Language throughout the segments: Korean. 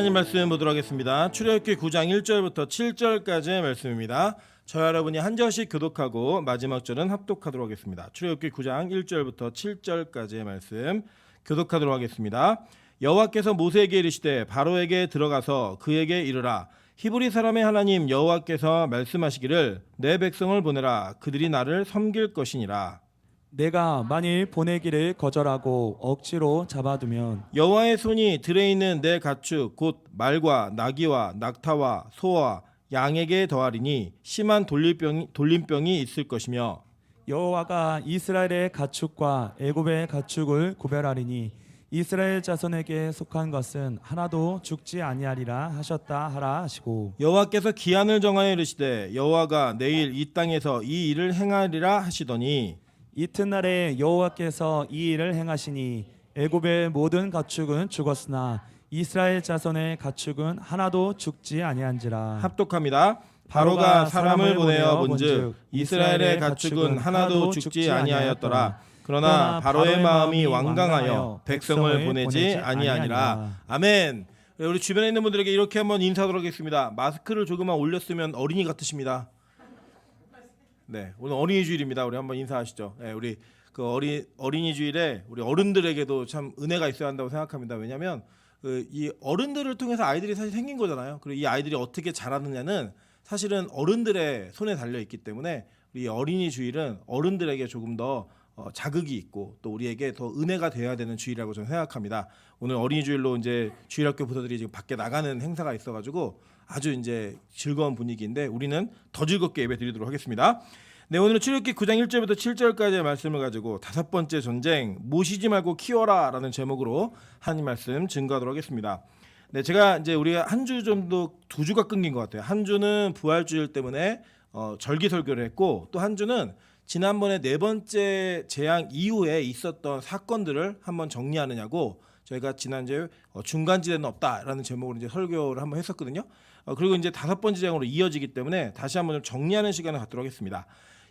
하나님 말씀 보도록 하겠습니다. 출애굽기 9장 1절부터 7절까지의 말씀입니다. 저와 여러분이 한 절씩 교독하고 마지막 절은 합독하도록 하겠습니다. 출애굽기 9장 1절부터 7절까지의 말씀 교독하도록 하겠습니다. 여호와께서 모세에게 이르시되 바로에게 들어가서 그에게 이르라. 히브리 사람의 하나님 여호와께서 말씀하시기를 내 백성을 보내라. 그들이 나를 섬길 것이니라. 내가 만일 보내기를 거절하고 억지로 잡아두면 여호와의 손이 들에 있는 내 가축 곧 말과 나귀와 낙타와 소와 양에게 더하리니 심한 돌림병이 있을 것이며 여호와가 이스라엘의 가축과 애굽의 가축을 구별하리니 이스라엘 자손에게 속한 것은 하나도 죽지 아니하리라 하셨다 하라 하시고 여호와께서 기한을 정하여 이르시되 여호와가 내일 이 땅에서 이 일을 행하리라 하시더니 이튿날에 여호와께서 이 일을 행하시니 애굽의 모든 가축은 죽었으나 이스라엘 자손의 가축은 하나도 죽지 아니한지라. 합독합니다. 바로가 사람을 보내어 본즉 이스라엘의 가축은 하나도 죽지 아니하였더라. 그러나 바로의 마음이 완강하여 백성을 보내지 아니하니라. 아멘. 우리 주변에 있는 분들에게 이렇게 한번 인사하도록 하겠습니다. 마스크를 조금만 올렸으면 어린이 같으십니다. 네, 오늘 어린이 주일입니다. 우리 한번 인사하시죠. 네, 우리 그 어린이 주일에 우리 어른들에게도 참 은혜가 있어야 한다고 생각합니다. 왜냐하면 이 어른들을 통해서 아이들이 사실 생긴 거잖아요. 그리고 이 아이들이 어떻게 자라느냐는 사실은 어른들의 손에 달려 있기 때문에 우리 어린이 주일은 어른들에게 조금 더 자극이 있고 또 우리에게 더 은혜가 되어야 되는 주일이라고 저는 생각합니다. 오늘 어린이 주일로 이제 주일학교 부서들이 지금 밖에 나가는 행사가 있어가지고 아주 이제 즐거운 분위기인데 우리는 더 즐겁게 예배드리도록 하겠습니다. 네, 오늘은 출애굽기 9장 1절부터 7절까지의 말씀을 가지고 다섯 번째 전쟁 모시지 말고 키워라라는 제목으로 하나님 말씀 증거하도록 하겠습니다. 네, 제가 이제 우리가 한 주 정도 두 주가 끊긴 것 같아요. 한 주는 부활주일 때문에 절기 설교를 했고 또 한 주는 지난번에 네 번째 재앙 이후에 있었던 사건들을 한번 정리하느냐고 저희가 지난주에 중간지대는 없다라는 제목으로 이제 설교를 한번 했었거든요. 그리고 이제 다섯 번째 재앙으로 이어지기 때문에 다시 한번 좀 정리하는 시간을 갖도록 하겠습니다.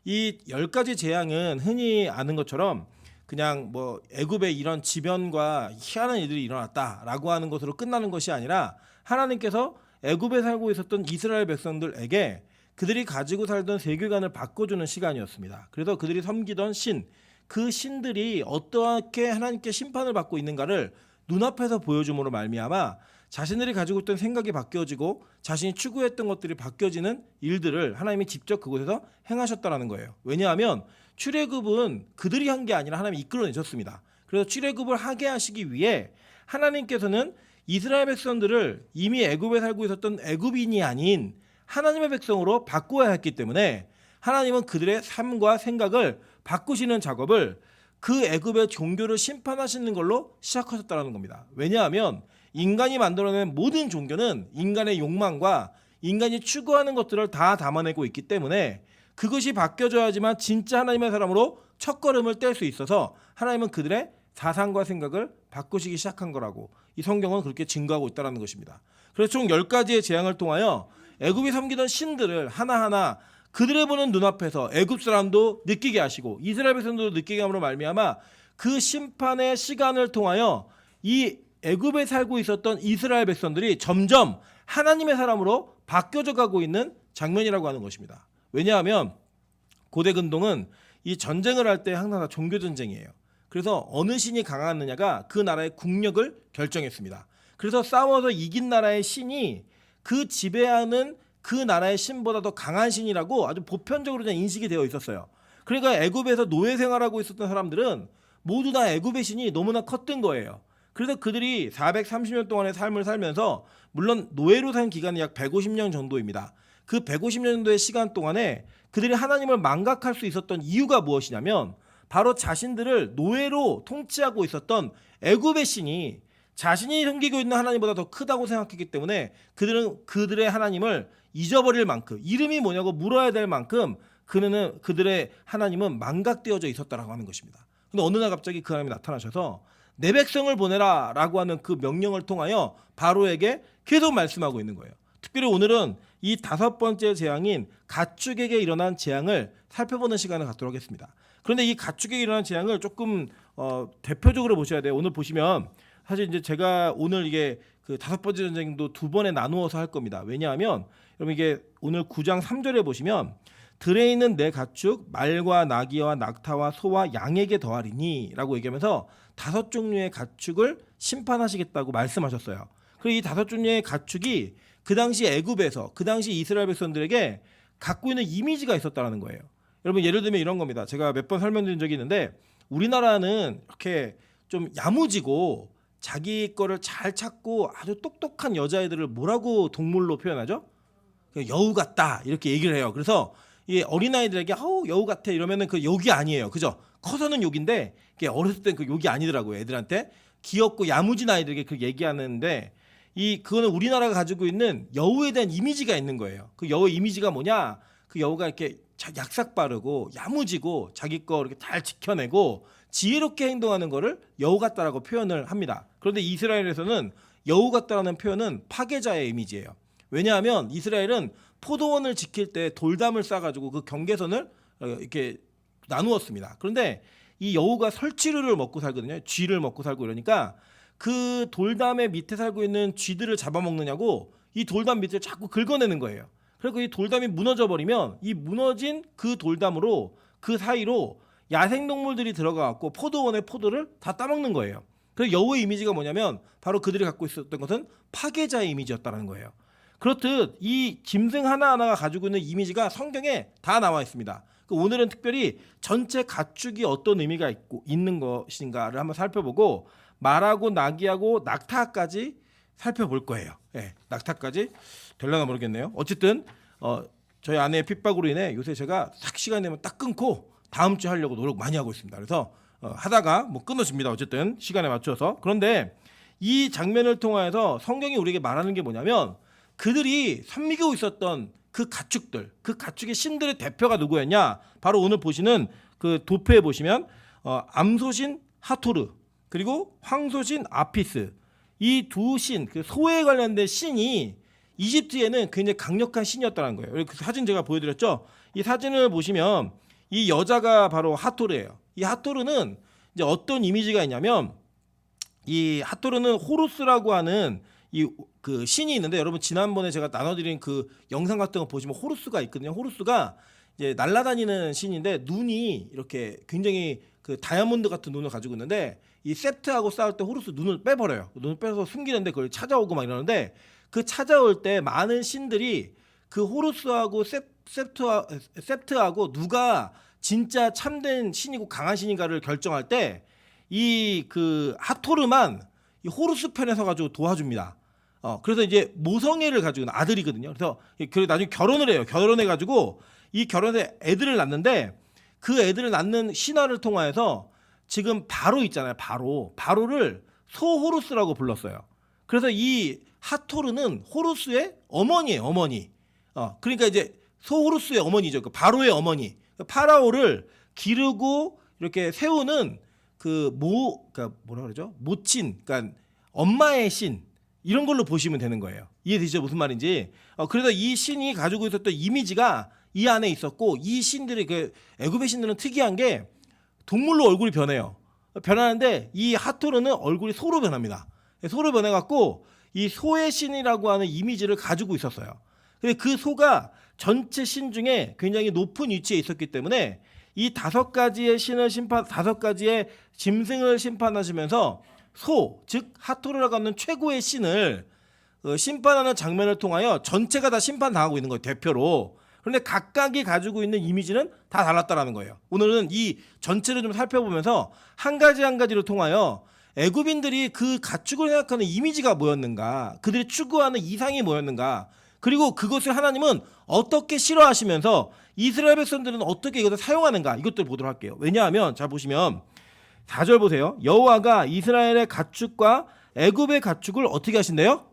이 10가지 재앙은 흔히 아는 것처럼 그냥 뭐 애굽의 이런 지변과 희한한 일들이 일어났다라고 하는 것으로 끝나는 것이 아니라 하나님께서 애굽에 살고 있었던 이스라엘 백성들에게 그들이 가지고 살던 세계관을 바꿔주는 시간이었습니다. 그래서 그들이 섬기던 신, 그 신들이 어떻게 하나님께 심판을 받고 있는가를 눈앞에서 보여줌으로 말미암아 자신들이 가지고 있던 생각이 바뀌어지고 자신이 추구했던 것들이 바뀌어지는 일들을 하나님이 직접 그곳에서 행하셨다라는 거예요. 왜냐하면 출애굽은 그들이 한 게 아니라 하나님이 이끌어내셨습니다. 그래서 출애굽을 하게 하시기 위해 하나님께서는 이스라엘 백성들을 이미 애굽에 살고 있었던 애굽인이 아닌 하나님의 백성으로 바꾸어야 했기 때문에 하나님은 그들의 삶과 생각을 바꾸시는 작업을 그 애굽의 종교를 심판하시는 걸로 시작하셨다는 겁니다. 왜냐하면 인간이 만들어낸 모든 종교는 인간의 욕망과 인간이 추구하는 것들을 다 담아내고 있기 때문에 그것이 바뀌어져야지만 진짜 하나님의 사람으로 첫걸음을 뗄 수 있어서 하나님은 그들의 사상과 생각을 바꾸시기 시작한 거라고 이 성경은 그렇게 증거하고 있다는 것입니다. 그래서 총 10가지의 재앙을 통하여 애굽이 섬기던 신들을 하나하나 그들의 보는 눈앞에서 애굽 사람도 느끼게 하시고 이스라엘 백성도 느끼게 함으로 말미암아 그 심판의 시간을 통하여 이 애굽에 살고 있었던 이스라엘 백성들이 점점 하나님의 사람으로 바뀌어져 가고 있는 장면이라고 하는 것입니다. 왜냐하면 고대 근동은 이 전쟁을 할 때 항상 다 종교 전쟁이에요. 그래서 어느 신이 강하느냐가 그 나라의 국력을 결정했습니다. 그래서 싸워서 이긴 나라의 신이 그 지배하는 그 나라의 신보다 더 강한 신이라고 아주 보편적으로 그냥 인식이 되어 있었어요. 그러니까 애굽에서 노예 생활하고 있었던 사람들은 모두 다 애굽의 신이 너무나 컸던 거예요. 그래서 그들이 430년 동안의 삶을 살면서 물론 노예로 산 기간이 약 150년 정도입니다. 그 150년 정도의 시간 동안에 그들이 하나님을 망각할 수 있었던 이유가 무엇이냐면 바로 자신들을 노예로 통치하고 있었던 애굽의 신이 자신이 섬기고 있는 하나님보다 더 크다고 생각했기 때문에 그들은 그들의 하나님을 잊어버릴 만큼 이름이 뭐냐고 물어야 될 만큼 그들의 하나님은 망각되어져 있었다라고 하는 것입니다. 근데 어느 날 갑자기 그 하나님이 나타나셔서 내 백성을 보내라 라고 하는 그 명령을 통하여 바로에게 계속 말씀하고 있는 거예요. 특별히 오늘은 이 다섯 번째 재앙인 가축에게 일어난 재앙을 살펴보는 시간을 갖도록 하겠습니다. 그런데 이 가축에게 일어난 재앙을 조금 대표적으로 보셔야 돼요. 오늘 보시면 사실 이제 제가 오늘 이게 그 다섯 번째 전쟁도 두 번에 나누어서 할 겁니다. 왜냐하면 여러분 이게 오늘 9장 3절에 보시면 들에 있는 내 가축 말과 나귀와 낙타와 소와 양에게 더하리니라고 얘기하면서 다섯 종류의 가축을 심판하시겠다고 말씀하셨어요. 그리고 이 다섯 종류의 가축이 그 당시 애굽에서 그 당시 이스라엘 백성들에게 갖고 있는 이미지가 있었다는 거예요. 여러분 예를 들면 이런 겁니다. 제가 몇 번 설명드린 적이 있는데 우리나라는 이렇게 좀 야무지고 자기 거를 잘 찾고 아주 똑똑한 여자애들을 뭐라고 동물로 표현하죠? 여우 같다 이렇게 얘기를 해요. 그래서 이 어린아이들에게 여우 같아 이러면은 그 욕이 아니에요. 그죠? 커서는 욕인데 어렸을 땐 그 욕이 아니더라고요. 애들한테 귀엽고 야무진 아이들에게 그 얘기하는데 그거는 우리나라가 가지고 있는 여우에 대한 이미지가 있는 거예요. 그 여우의 이미지가 뭐냐? 그 여우가 이렇게 약삭 빠르고 야무지고 자기 거 이렇게 잘 지켜내고 지혜롭게 행동하는 거를 여우 같다라고 표현을 합니다. 그런데 이스라엘에서는 여우 같다라는 표현은 파괴자의 이미지예요. 왜냐하면 이스라엘은 포도원을 지킬 때 돌담을 싸가지고 그 경계선을 이렇게 나누었습니다. 그런데 이 여우가 설치류를 먹고 살거든요. 쥐를 먹고 살고 이러니까 그 돌담의 밑에 살고 있는 쥐들을 잡아먹느냐고 이 돌담 밑을 자꾸 긁어내는 거예요. 그리고 이 돌담이 무너져 버리면 이 무너진 그 돌담으로 그 사이로 야생동물들이 들어가갖고 포도원의 포도를 다 따먹는 거예요. 그래서 여우의 이미지가 뭐냐면 바로 그들이 갖고 있었던 것은 파괴자의 이미지였다는 거예요. 그렇듯 이 짐승 하나하나가 가지고 있는 이미지가 성경에 다 나와 있습니다. 오늘은 특별히 전체 가축이 어떤 의미가 있는 것인가를 한번 살펴보고 말하고 나귀하고 낙타까지 살펴볼 거예요. 네, 낙타까지 되려나 모르겠네요. 어쨌든 저희 아내의 핍박으로 인해 요새 제가 딱 시간 되면 딱 끊고 다음 주에 하려고 노력 많이 하고 있습니다. 그래서 하다가 뭐 끊어집니다. 어쨌든 시간에 맞춰서. 그런데 이 장면을 통해서 성경이 우리에게 말하는 게 뭐냐면 그들이 섬기고 있었던 그 가축들, 그 가축의 신들의 대표가 누구였냐? 바로 오늘 보시는 그 도표에 보시면 암소신 하토르 그리고 황소신 아피스 이 두 신, 그 소에 관련된 신이 이집트에는 굉장히 강력한 신이었다는 거예요. 그 사진 제가 보여드렸죠. 이 사진을 보시면 이 여자가 바로 하토르예요. 이 하토르는 이제 어떤 이미지가 있냐면 이 하토르는 호루스라고 하는 그 신이 있는데 여러분 지난번에 제가 나눠드린 그 영상 같은 거 보시면 호루스가 있거든요. 호루스가 이제 날아다니는 신인데 눈이 이렇게 굉장히 그 다이아몬드 같은 눈을 가지고 있는데 이 셉트하고 싸울 때 호루스 눈을 빼버려요. 눈을 빼서 숨기는데 그걸 찾아오고 막 이러는데 그 찾아올 때 많은 신들이 그 호루스하고 셉트하고 누가 진짜 참된 신이고 강한 신인가를 결정할 때 이 그 하토르만 이 호루스 편에 서 가지고 도와줍니다. 그래서 이제 모성애를 가지고 있는 아들이거든요. 그래서 나중에 결혼을 해요. 결혼해가지고 이 결혼에 애들을 낳는데 그 애들을 낳는 신화를 통하여서 지금 바로 있잖아요. 바로를 소호루스라고 불렀어요. 그래서 이 하토르는 호루스의 어머니예요. 어머니. 그러니까 이제 소호루스의 어머니죠. 그 바로의 어머니. 파라오를 기르고 이렇게 세우는 그러니까 뭐라 그러죠? 모친, 그러니까 엄마의 신. 이런 걸로 보시면 되는 거예요. 이해되시죠? 무슨 말인지. 그래서 이 신이 가지고 있었던 이미지가 이 안에 있었고 이 신들이 그 애굽의 신들은 특이한 게 동물로 얼굴이 변해요. 변하는데 이 하토르는 얼굴이 소로 변합니다. 소로 변해갖고 이 소의 신이라고 하는 이미지를 가지고 있었어요. 근데 그 소가 전체 신 중에 굉장히 높은 위치에 있었기 때문에 이 다섯 가지의 짐승을 심판하시면서 소, 즉 하토르라고 하는 최고의 신을 심판하는 장면을 통하여 전체가 다 심판당하고 있는 거예요. 대표로. 그런데 각각이 가지고 있는 이미지는 다 달랐다라는 거예요. 오늘은 이 전체를 좀 살펴보면서 한 가지를 통하여 애굽인들이 그 가축을 생각하는 이미지가 뭐였는가, 그들이 추구하는 이상이 뭐였는가, 그리고 그것을 하나님은 어떻게 싫어하시면서 이스라엘 백성들은 어떻게 이것을 사용하는가, 이것들을 보도록 할게요. 왜냐하면 잘 보시면 4절 보세요. 여호와가 이스라엘의 가축과 애굽의 가축을 어떻게 하신대요?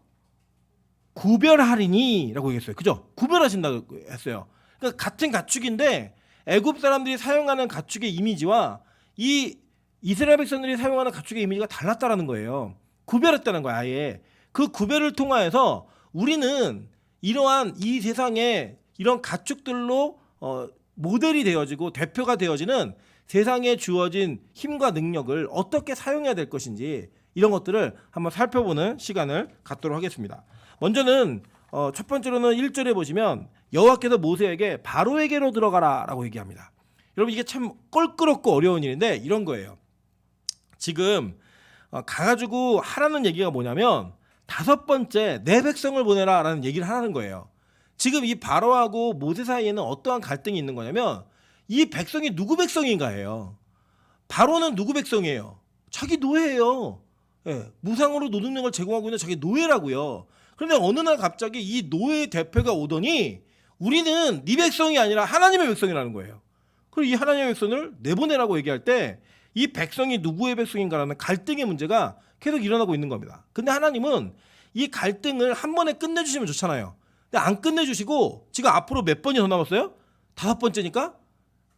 구별하리니 라고 얘기했어요. 그죠? 구별하신다고 했어요. 그러니까 같은 가축인데 애굽 사람들이 사용하는 가축의 이미지와 이 이스라엘 백성들이 사용하는 가축의 이미지가 달랐다라는 거예요. 구별했다는 거야. 아예. 그 구별을 통하여서 우리는 이러한 이 세상에 이런 가축들로 모델이 되어지고 대표가 되어지는 세상에 주어진 힘과 능력을 어떻게 사용해야 될 것인지 이런 것들을 한번 살펴보는 시간을 갖도록 하겠습니다. 먼저는 첫 번째로는 1절에 보시면 여호와께서 모세에게 바로에게로 들어가라라고 얘기합니다. 여러분 이게 참 껄끄럽고 어려운 일인데 이런 거예요. 지금 가가지고 하라는 얘기가 뭐냐면 5번째 내 백성을 보내라라는 얘기를 하라는 거예요. 지금 이 바로하고 모세 사이에는 어떠한 갈등이 있는 거냐면 이 백성이 누구 백성인가예요. 바로는 누구 백성이에요? 자기 노예예요. 예, 무상으로 노동력을 제공하고 있는 자기 노예라고요. 그런데 어느 날 갑자기 이 노예 대표가 오더니 우리는 네 백성이 아니라 하나님의 백성이라는 거예요. 그리고 이 하나님의 백성을 내보내라고 얘기할 때 이 백성이 누구의 백성인가라는 갈등의 문제가 계속 일어나고 있는 겁니다. 근데 하나님은 이 갈등을 한 번에 끝내주시면 좋잖아요. 근데 안 끝내주시고 지금 앞으로 몇 번이 더 남았어요? 5번째니까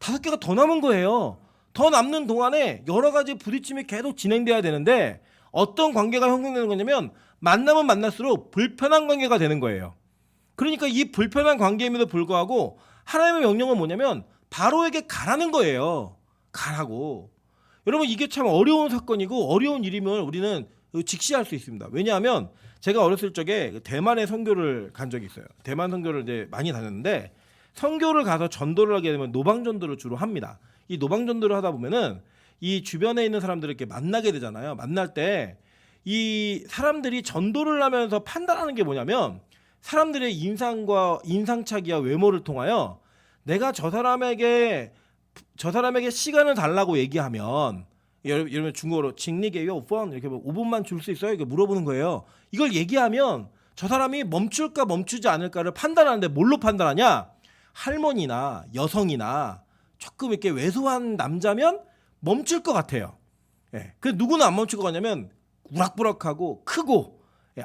5개가 더 남은 거예요. 더 남는 동안에 여러 가지 부딪힘이 계속 진행돼야 되는데 어떤 관계가 형성되는 거냐면 만나면 만날수록 불편한 관계가 되는 거예요. 그러니까 이 불편한 관계임에도 불구하고 하나님의 명령은 뭐냐면 바로에게 가라는 거예요. 가라고. 여러분 이게 참 어려운 사건이고 어려운 일임을 우리는 직시할 수 있습니다. 왜냐하면 제가 어렸을 적에 대만에 선교를 간 적이 있어요. 대만 선교를 이제 많이 다녔는데 선교를 가서 전도를 하게 되면 노방전도를 주로 합니다. 이 노방전도를 하다 보면은 이 주변에 있는 사람들을 이렇게 만나게 되잖아요. 만날 때 이 사람들이 전도를 하면서 판단하는 게 뭐냐면 사람들의 인상착의와 외모를 통하여 내가 저 사람에게 시간을 달라고 얘기하면 여러분 중국어로 징리게요 5분 이렇게 5분만 줄 수 있어요? 이렇게 물어보는 거예요. 이걸 얘기하면 저 사람이 멈출까 멈추지 않을까를 판단하는데 뭘로 판단하냐? 할머니나 여성이나 조금 이렇게 왜소한 남자면 멈출 것 같아요. 예. 그 누구는 안 멈출 것 같냐면 우락부락하고 크고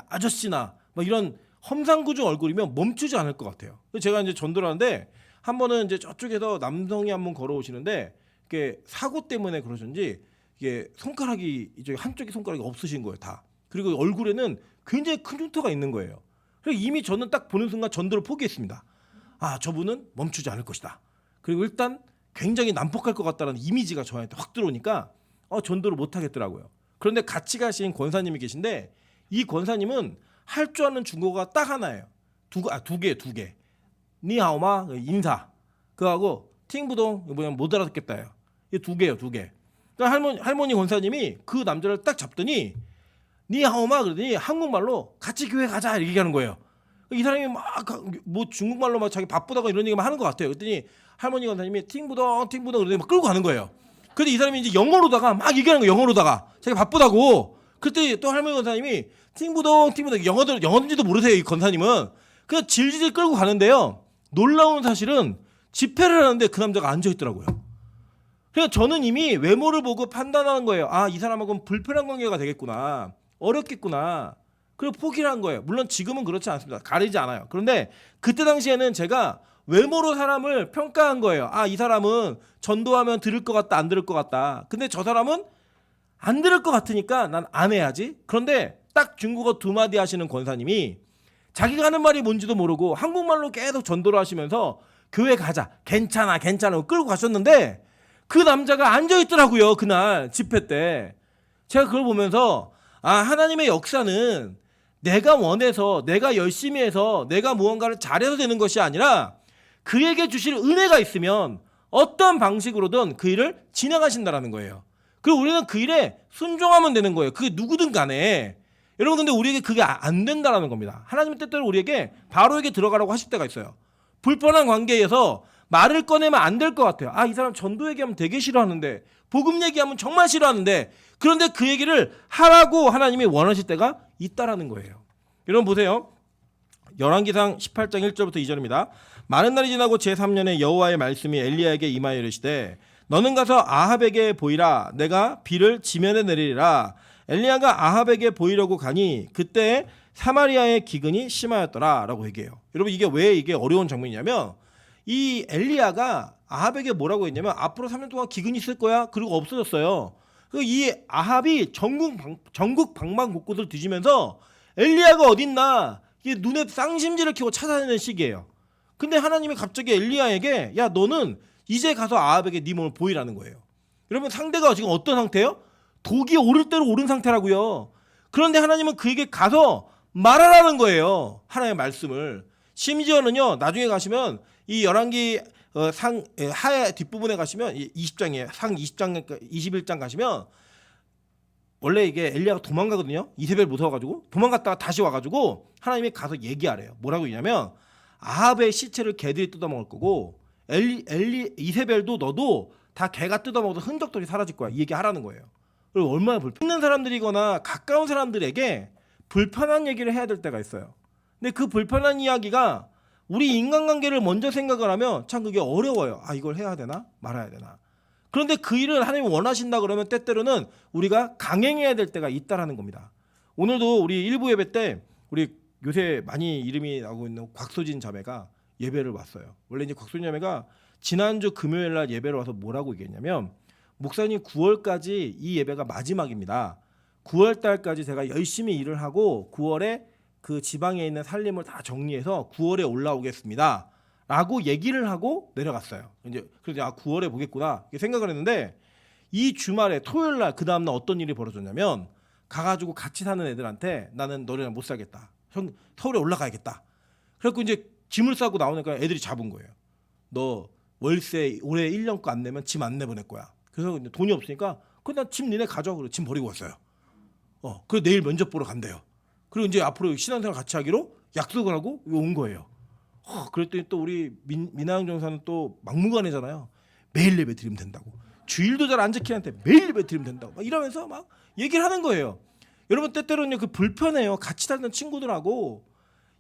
아저씨나 뭐 이런 험상궂은 얼굴이면 멈추지 않을 것 같아요. 제가 이제 전도를 하는데 한 번은 이제 저쪽에서 남성이 한 분 걸어오시는데 이게 사고 때문에 그러셨는지 이게 손가락이 이제 한쪽에 손가락이 없으신 거예요 다. 그리고 얼굴에는 굉장히 큰 흉터가 있는 거예요. 그래서 이미 저는 딱 보는 순간 전도를 포기했습니다. 아 저분은 멈추지 않을 것이다. 그리고 일단 굉장히 난폭할 것 같다는 이미지가 저한테 확 들어오니까 전도를 못 하겠더라고요. 그런데 같이 가신 권사님이 계신데 이 권사님은 할 줄 아는 중국어가 딱 하나예요. 두 개. 니하오마 인사. 그거하고 팅부동 뭐냐면 못 알아듣겠다요. 이 두 개예요. 그러니까 할머니 권사님이 그 남자를 딱 잡더니 니하오마 그러더니 한국말로 같이 교회 가자 이렇게 얘기하는 거예요. 이 사람이 막 뭐 중국말로 막 자기 바쁘다고 이런 얘기만 하는 것 같아요. 그랬더니 할머니 권사님이 팅부동 그러더니 막 끌고 가는 거예요. 근데 이 사람이 이제 영어로다가 막 얘기하는 거예요. 영어로다가 자기 바쁘다고. 그때 또 할머니 권사님이 팅부동 영어인지도 모르세요. 이 권사님은 그냥 질질 끌고 가는데요. 놀라운 사실은 집회를 하는데 그 남자가 앉아 있더라고요. 그래서 저는 이미 외모를 보고 판단하는 거예요. 아, 이 사람하고는 불편한 관계가 되겠구나. 어렵겠구나. 그리고 포기를 한 거예요. 물론 지금은 그렇지 않습니다. 가리지 않아요. 그런데 그때 당시에는 제가 외모로 사람을 평가한 거예요. 아, 이 사람은 전도하면 들을 것 같다, 안 들을 것 같다. 근데 저 사람은 안 들을 것 같으니까 난 안 해야지. 그런데 딱 중국어 2마디 하시는 권사님이 자기가 하는 말이 뭔지도 모르고 한국말로 계속 전도를 하시면서 교회 가자, 괜찮아 끌고 가셨는데 그 남자가 앉아있더라고요. 그날 집회 때. 제가 그걸 보면서 아, 하나님의 역사는 내가 원해서 내가 열심히 해서 내가 무언가를 잘해서 되는 것이 아니라 그에게 주실 은혜가 있으면 어떤 방식으로든 그 일을 진행하신다라는 거예요. 그리고 우리는 그 일에 순종하면 되는 거예요. 그게 누구든 간에. 여러분 근데 우리에게 그게 안 된다라는 겁니다. 하나님의 때때로 우리에게 바로에게 들어가라고 하실 때가 있어요. 불편한 관계에서 말을 꺼내면 안 될 것 같아요. 아, 이 사람 전도 얘기하면 되게 싫어하는데 복음 얘기하면 정말 싫어하는데 그런데 그 얘기를 하라고 하나님이 원하실 때가 있다라는 거예요. 여러분 보세요. 열왕기상 18장 1절부터 2절입니다. 많은 날이 지나고 제3년에 여호와의 말씀이 엘리야에게 임하여 이르시되 너는 가서 아합에게 보이라. 내가 비를 지면에 내리리라. 엘리야가 아합에게 보이려고 가니 그때 사마리아의 기근이 심하였더라 라고 얘기해요. 여러분 이게 왜 이게 어려운 장면이냐면 이 엘리야가 아합에게 뭐라고 했냐면 앞으로 3년 동안 기근이 있을 거야. 그리고 없어졌어요. 이 아합이 전국 방방곳곳을 뒤지면서 엘리야가 어딨나 이게 눈에 쌍심지를 켜고 찾아내는 시기예요. 근데 하나님이 갑자기 엘리야에게 야 너는 이제 가서 아합에게 네 몸을 보이라는 거예요. 여러분 상대가 지금 어떤 상태예요? 독이 오를 대로 오른 상태라고요. 그런데 하나님은 그에게 가서 말하라는 거예요. 하나님의 말씀을. 심지어는요. 나중에 가시면 이 열왕기 하의 뒷부분에 가시면 20장이에요. 상 20장 21장 가시면 원래 이게 엘리야가 도망가거든요. 이세벨 무서워가지고 도망갔다가 다시 와가지고 하나님이 가서 얘기하래요. 뭐라고 얘기냐면 아합의 시체를 개들이 뜯어먹을 거고 이세벨도 너도 다 개가 뜯어먹어서 흔적들이 사라질 거야. 이 얘기 하라는 거예요. 그리고 얼마나 있는 사람들이거나 가까운 사람들에게 불편한 얘기를 해야 될 때가 있어요. 근데 그 불편한 이야기가 우리 인간관계를 먼저 생각을 하면 참 그게 어려워요. 아, 이걸 해야 되나 말아야 되나. 그런데 그 일을 하나님이 원하신다 그러면 때때로는 우리가 강행해야 될 때가 있다라는 겁니다. 오늘도 우리 일부 예배 때 우리 요새 많이 이름이 나오고 있는 곽소진 자매가 예배를 왔어요. 원래 이제 곽소진 자매가 지난주 금요일 날 예배를 와서 뭐라고 얘기했냐면 목사님 9월까지 이 예배가 마지막입니다. 9월 달까지 제가 열심히 일을 하고 9월에 그 지방에 있는 살림을 다 정리해서 9월에 올라오겠습니다. 라고 얘기를 하고 내려갔어요. 이제 그래서 9월에 보겠구나 이렇게 생각을 했는데 이 주말에 토요일 날 그 다음 날 어떤 일이 벌어졌냐면 가가지고 같이 사는 애들한테 나는 너네랑 못 살겠다. 서울에 올라가야겠다. 그래갖고 이제 짐을 싸고 나오니까 애들이 잡은 거예요. 너 월세 올해 1년 거 안 내면 짐 안 내보낼 거야. 그래서 이제 돈이 없으니까 그냥 짐 니네 가져와. 그래 짐 버리고 왔어요. 그래 내일 면접 보러 간대요. 그리고 이제 앞으로 신앙생활 같이 하기로 약속을 하고 온 거예요. 그랬더니 또 우리 민하영 전사는 또 막무가내잖아요. 매일 예배 드리면 된다고. 주일도 잘 안 지키는데 매일 예배 드리면 된다고. 막 이러면서 막 얘기를 하는 거예요. 여러분 때때로는요 그 불편해요. 같이 다니는 친구들하고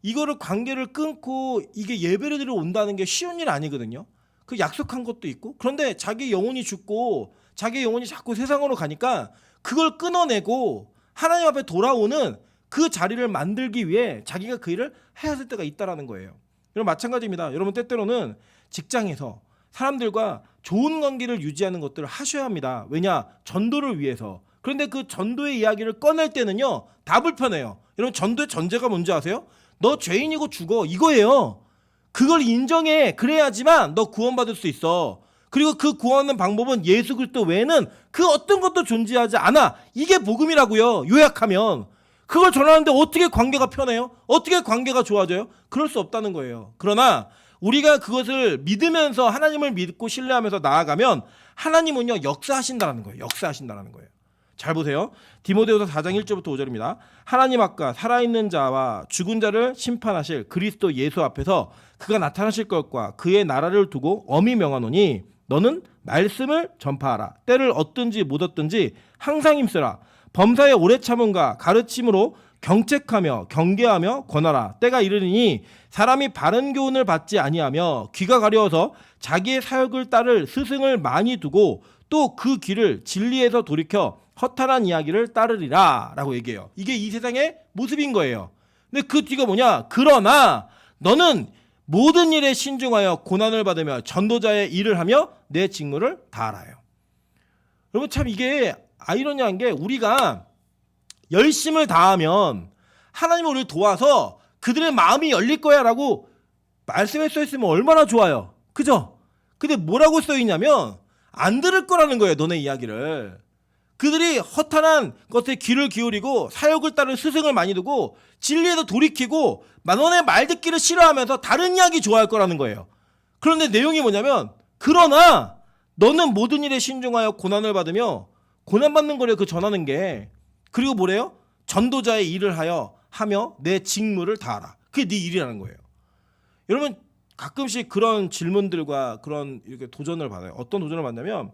이거를 관계를 끊고 이게 예배를 드리러 온다는 게 쉬운 일 아니거든요. 그 약속한 것도 있고 그런데 자기 영혼이 죽고 자기 영혼이 자꾸 세상으로 가니까 그걸 끊어내고 하나님 앞에 돌아오는 그 자리를 만들기 위해 자기가 그 일을 해야 할 때가 있다라는 거예요. 여러분 마찬가지입니다. 여러분 때때로는 직장에서 사람들과 좋은 관계를 유지하는 것들을 하셔야 합니다. 왜냐? 전도를 위해서. 그런데 그 전도의 이야기를 꺼낼 때는요 다 불편해요. 여러분 전도의 전제가 뭔지 아세요? 너 죄인이고 죽어 이거예요. 그걸 인정해. 그래야지만 너 구원받을 수 있어. 그리고 그 구원하는 방법은 예수 그리스도 외에는 그 어떤 것도 존재하지 않아. 이게 복음이라고요. 요약하면. 그걸 전하는데 어떻게 관계가 편해요? 어떻게 관계가 좋아져요? 그럴 수 없다는 거예요. 그러나 우리가 그것을 믿으면서 하나님을 믿고 신뢰하면서 나아가면 하나님은요 역사하신다는 거예요. 역사하신다는 거예요. 잘 보세요. 디모데후서 4장 1절부터 5절입니다. 하나님 앞과 살아있는 자와 죽은 자를 심판하실 그리스도 예수 앞에서 그가 나타나실 것과 그의 나라를 두고 엄히 명하노니 너는 말씀을 전파하라. 때를 얻든지 못 얻든지 항상 힘쓰라. 범사에 오래 참음과 가르침으로 경책하며 경계하며 권하라. 때가 이르니 사람이 바른 교훈을 받지 아니하며 귀가 가려워서 자기의 사역을 따를 스승을 많이 두고 또 그 귀를 진리에서 돌이켜 허탄한 이야기를 따르리라 라고 얘기해요. 이게 이 세상의 모습인 거예요. 근데 그 뒤가 뭐냐? 그러나 너는 모든 일에 신중하여 고난을 받으며 전도자의 일을 하며 내 직무를 다하라요. 여러분 참 이게 아이러니한 게 우리가 열심을 다하면 하나님이 우리를 도와서 그들의 마음이 열릴 거야 라고 말씀에 써있으면 얼마나 좋아요. 그죠? 근데 뭐라고 써있냐면 안 들을 거라는 거예요. 너네 이야기를. 그들이 허탄한 것에 귀를 기울이고 사역을 따른 스승을 많이 두고 진리에서 돌이키고 너네 말 듣기를 싫어하면서 다른 이야기 좋아할 거라는 거예요. 그런데 내용이 뭐냐면 그러나 너는 모든 일에 신중하여 고난을 받으며 고난받는 거래 그 전하는 게 그리고 뭐래요? 전도자의 일을 하며 내 직무를 다하라. 그게 네 일이라는 거예요. 여러분 가끔씩 그런 질문들과 그런 이렇게 도전을 받아요. 어떤 도전을 받냐면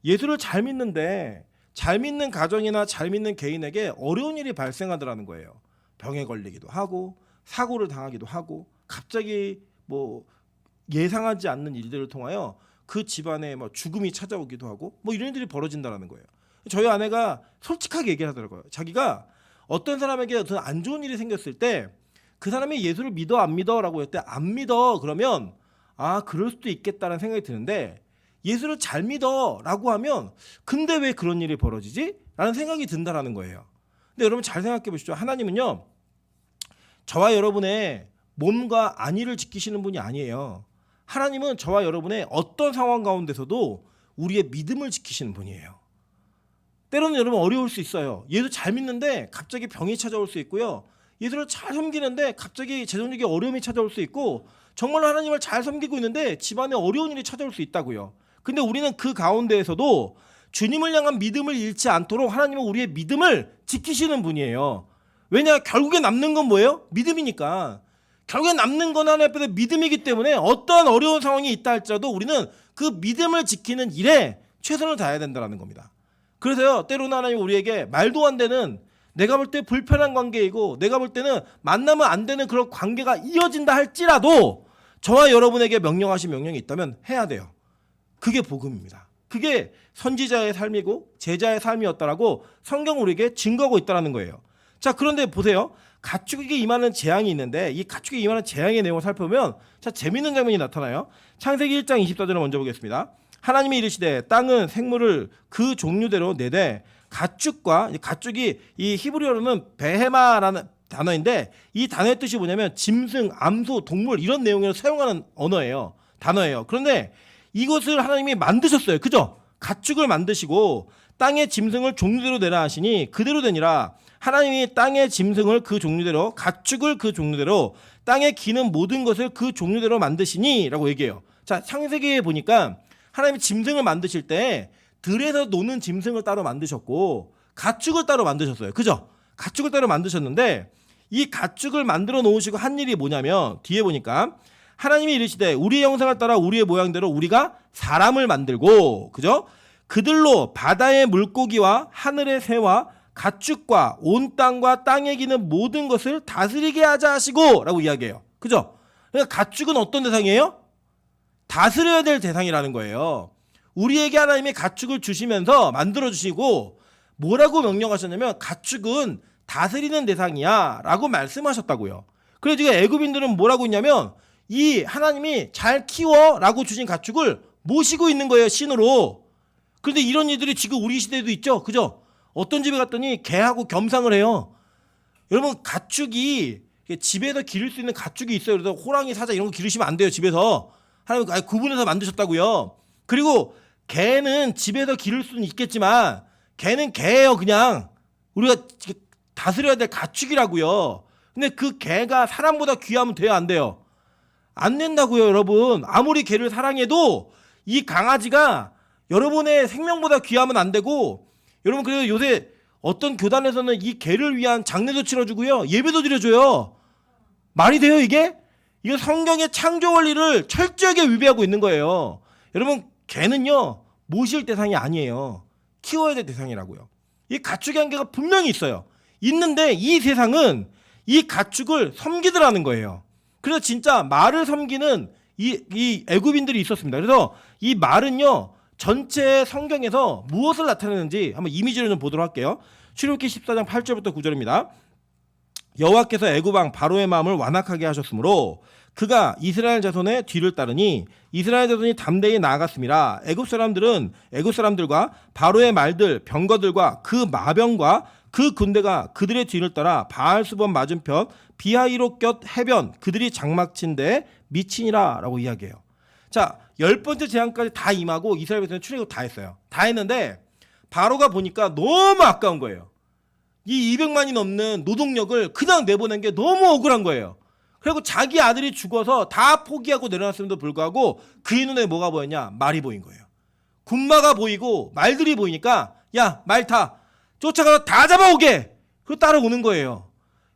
예수를 잘 믿는데 잘 믿는 가정이나 잘 믿는 개인에게 어려운 일이 발생하더라는 거예요. 병에 걸리기도 하고 사고를 당하기도 하고 갑자기 뭐 예상하지 않는 일들을 통하여 그 집안에 뭐 죽음이 찾아오기도 하고 뭐 이런 일들이 벌어진다는 거예요. 저희 아내가 솔직하게 얘기하더라고요. 자기가 어떤 사람에게 어떤 안 좋은 일이 생겼을 때 그 사람이 예수를 믿어 안 믿어라고 했을 때 안 믿어 그러면 아 그럴 수도 있겠다는 생각이 드는데 예수를 잘 믿어라고 하면 근데 왜 그런 일이 벌어지지? 라는 생각이 든다라는 거예요. 근데 여러분 잘 생각해 보시죠. 하나님은요 저와 여러분의 몸과 안위를 지키시는 분이 아니에요. 하나님은 저와 여러분의 어떤 상황 가운데서도 우리의 믿음을 지키시는 분이에요. 때로는 여러분 어려울 수 있어요. 예수 잘 믿는데 갑자기 병이 찾아올 수 있고요. 예수를 잘 섬기는데 갑자기 재정적인 어려움이 찾아올 수 있고, 정말로 하나님을 잘 섬기고 있는데 집안에 어려운 일이 찾아올 수 있다고요. 근데 우리는 그 가운데에서도 주님을 향한 믿음을 잃지 않도록 하나님은 우리의 믿음을 지키시는 분이에요. 왜냐? 결국에 남는 건 뭐예요? 믿음이니까. 결국에 남는 건 하나님 앞에서 믿음이기 때문에 어떠한 어려운 상황이 있다 할지라도 우리는 그 믿음을 지키는 일에 최선을 다해야 된다는 겁니다. 그래서요, 때로는 하나님 우리에게 말도 안 되는, 내가 볼 때 불편한 관계이고 내가 볼 때는 만나면 안 되는 그런 관계가 이어진다 할지라도 저와 여러분에게 명령하신 명령이 있다면 해야 돼요. 그게 복음입니다. 그게 선지자의 삶이고 제자의 삶이었다라고 성경 우리에게 증거하고 있다는 거예요. 자, 그런데 보세요. 가축에게 임하는 재앙이 있는데 이 가축에게 임하는 재앙의 내용을 살펴보면 자, 재미있는 장면이 나타나요. 창세기 1장 24절을 먼저 보겠습니다. 하나님이 이르시되 땅은 생물을 그 종류대로 내되 가축과, 가축이 이 히브리어로는 베헤마라는 단어인데 이 단어의 뜻이 뭐냐면 짐승, 암소, 동물 이런 내용을 사용하는 단어예요. 그런데 이것을 하나님이 만드셨어요. 그죠? 가축을 만드시고 땅의 짐승을 종류대로 내라 하시니 그대로 되니라. 하나님이 땅의 짐승을 그 종류대로, 가축을 그 종류대로, 땅에 기는 모든 것을 그 종류대로 만드시니 라고 얘기해요. 자, 창세기에 보니까 하나님이 짐승을 만드실 때 들에서 노는 짐승을 따로 만드셨고 가축을 따로 만드셨어요. 그죠? 가축을 따로 만드셨는데 이 가축을 만들어 놓으시고 한 일이 뭐냐면 뒤에 보니까 하나님이 이르시되 우리의 형상을 따라 우리의 모양대로 우리가 사람을 만들고, 그죠? 그들로 바다의 물고기와 하늘의 새와 가축과 온 땅과 땅에 기는 모든 것을 다스리게 하자 하시고 라고 이야기해요. 그죠? 그러니까 가축은 어떤 대상이에요? 다스려야 될 대상이라는 거예요. 우리에게 하나님이 가축을 주시면서 만들어주시고 뭐라고 명령하셨냐면 가축은 다스리는 대상이야 라고 말씀하셨다고요. 그래서 지금 애굽인들은 뭐라고 했냐면 이 하나님이 잘 키워 라고 주신 가축을 모시고 있는 거예요, 신으로. 그런데 이런 일들이 지금 우리 시대에도 있죠. 그죠? 어떤 집에 갔더니 개하고 겸상을 해요. 여러분, 가축이 집에서 기를 수 있는 가축이 있어요. 그래서 호랑이, 사자 이런 거 기르시면 안 돼요, 집에서. 하나님 구분해서 만드셨다고요. 그리고 개는 집에서 기를 수는 있겠지만 개는 개예요. 그냥 우리가 다스려야 될 가축이라고요. 근데 그 개가 사람보다 귀하면 돼요, 안 돼요? 안 된다고요, 여러분. 아무리 개를 사랑해도 이 강아지가 여러분의 생명보다 귀하면 안 되고, 여러분, 그래서 요새 어떤 교단에서는 이 개를 위한 장례도 치러주고요, 예배도 드려줘요. 말이 돼요, 이게? 이거 성경의 창조 원리를 철저하게 위배하고 있는 거예요. 여러분, 개는요 모실 대상이 아니에요. 키워야 될 대상이라고요. 이 가축의 한계가 분명히 있어요. 있는데 이 세상은 이 가축을 섬기더라는 거예요. 그래서 진짜 말을 섬기는 이 애굽인들이 있었습니다. 그래서 이 말은요 전체 성경에서 무엇을 나타내는지 한번 이미지를 좀 보도록 할게요. 출애굽기 14장 8절부터 9절입니다. 여호와께서 애굽 왕 바로의 마음을 완악하게 하셨으므로 그가 이스라엘 자손의 뒤를 따르니 이스라엘 자손이 담대히 나아갔습니다. 애굽 사람들과 바로의 말들, 병거들과 그 마병과 그 군대가 그들의 뒤를 따라 바알수본 맞은편 비하이롯 해변 그들이 장막친데 미치니라 라고 이야기해요. 자, 10번째 재앙까지 다 임하고 이스라엘 백성은 출애굽 다 했어요. 다 했는데 바로가 보니까 너무 아까운 거예요. 이 200만이 넘는 노동력을 그냥 내보낸 게 너무 억울한 거예요. 그리고 자기 아들이 죽어서 다 포기하고 내려놨음에도 불구하고 그의 눈에 뭐가 보였냐? 말이 보인 거예요. 군마가 보이고 말들이 보이니까 야, 말 타. 쫓아가서 다 잡아오게. 그리고 따라오는 거예요.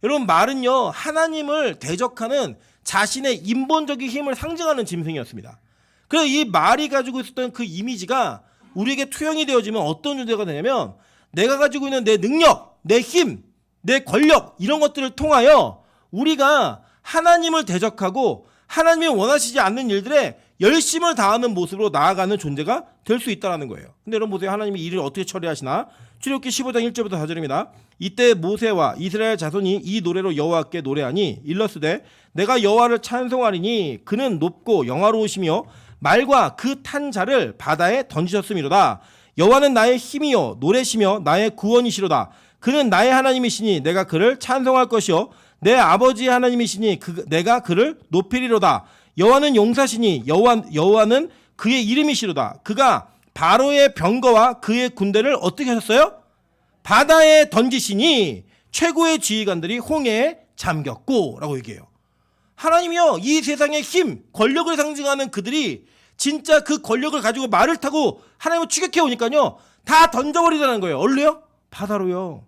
여러분, 말은요 하나님을 대적하는 자신의 인본적인 힘을 상징하는 짐승이었습니다. 그래서 이 말이 가지고 있었던 그 이미지가 우리에게 투영이 되어지면 어떤 존재가 되냐면 내가 가지고 있는 내 능력, 내 힘, 내 권력 이런 것들을 통하여 우리가 하나님을 대적하고 하나님이 원하시지 않는 일들에 열심을 다하는 모습으로 나아가는 존재가 될 수 있다는 거예요. 근데 여러분 보세요. 하나님이 이 일을 어떻게 처리하시나? 출애굽기 15장 1절부터 4절입니다. 이때 모세와 이스라엘 자손이 이 노래로 여호와께 노래하니 일러스되 내가 여호와를 찬송하리니 그는 높고 영화로우시며 말과 그 탄 자를 바다에 던지셨음이로다. 여호와는 나의 힘이요 노래시며 나의 구원이시로다. 그는 나의 하나님이시니 내가 그를 찬송할 것이요 내 아버지의 하나님이시니 내가 그를 높이리로다. 여호와는 용사시니 여호와는 그의 이름이시로다. 그가 바로의 병거와 그의 군대를 어떻게 하셨어요? 바다에 던지시니 최고의 지휘관들이 홍해에 잠겼고 라고 얘기해요. 하나님이요, 이 세상의 힘, 권력을 상징하는 그들이 진짜 그 권력을 가지고 말을 타고 하나님을 추격해 오니까요, 다 던져버리라는 거예요. 어디로요? 바다로요.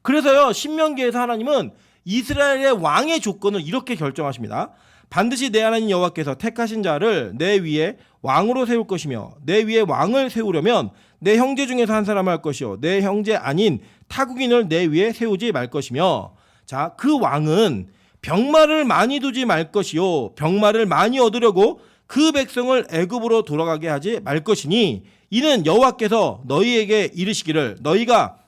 그래서요, 신명기에서 하나님은 이스라엘의 왕의 조건을 이렇게 결정하십니다. 반드시 내 하나님 여호와께서 택하신 자를 내 위에 왕으로 세울 것이며, 내 위에 왕을 세우려면 내 형제 중에서 한 사람을 할 것이요, 내 형제 아닌 타국인을 내 위에 세우지 말 것이며, 자, 그 왕은 병마를 많이 두지 말 것이요, 병마를 많이 얻으려고 그 백성을 애굽으로 돌아가게 하지 말 것이니, 이는 여호와께서 너희에게 이르시기를 너희가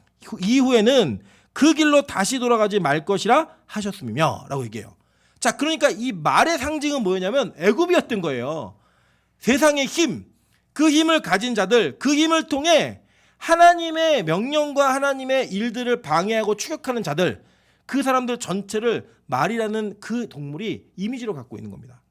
이후에는 그 길로 다시 돌아가지 말 것이라 하셨음이며 라고 얘기해요. 자, 그러니까 이 말의 상징은 뭐였냐면 애굽이었던 거예요. 세상의 힘, 그 힘을 가진 자들, 그 힘을 통해 하나님의 명령과 하나님의 일들을 방해하고 추격하는 자들, 그 사람들 전체를 말이라는 그 동물이 이미지로 갖고 있는 겁니다.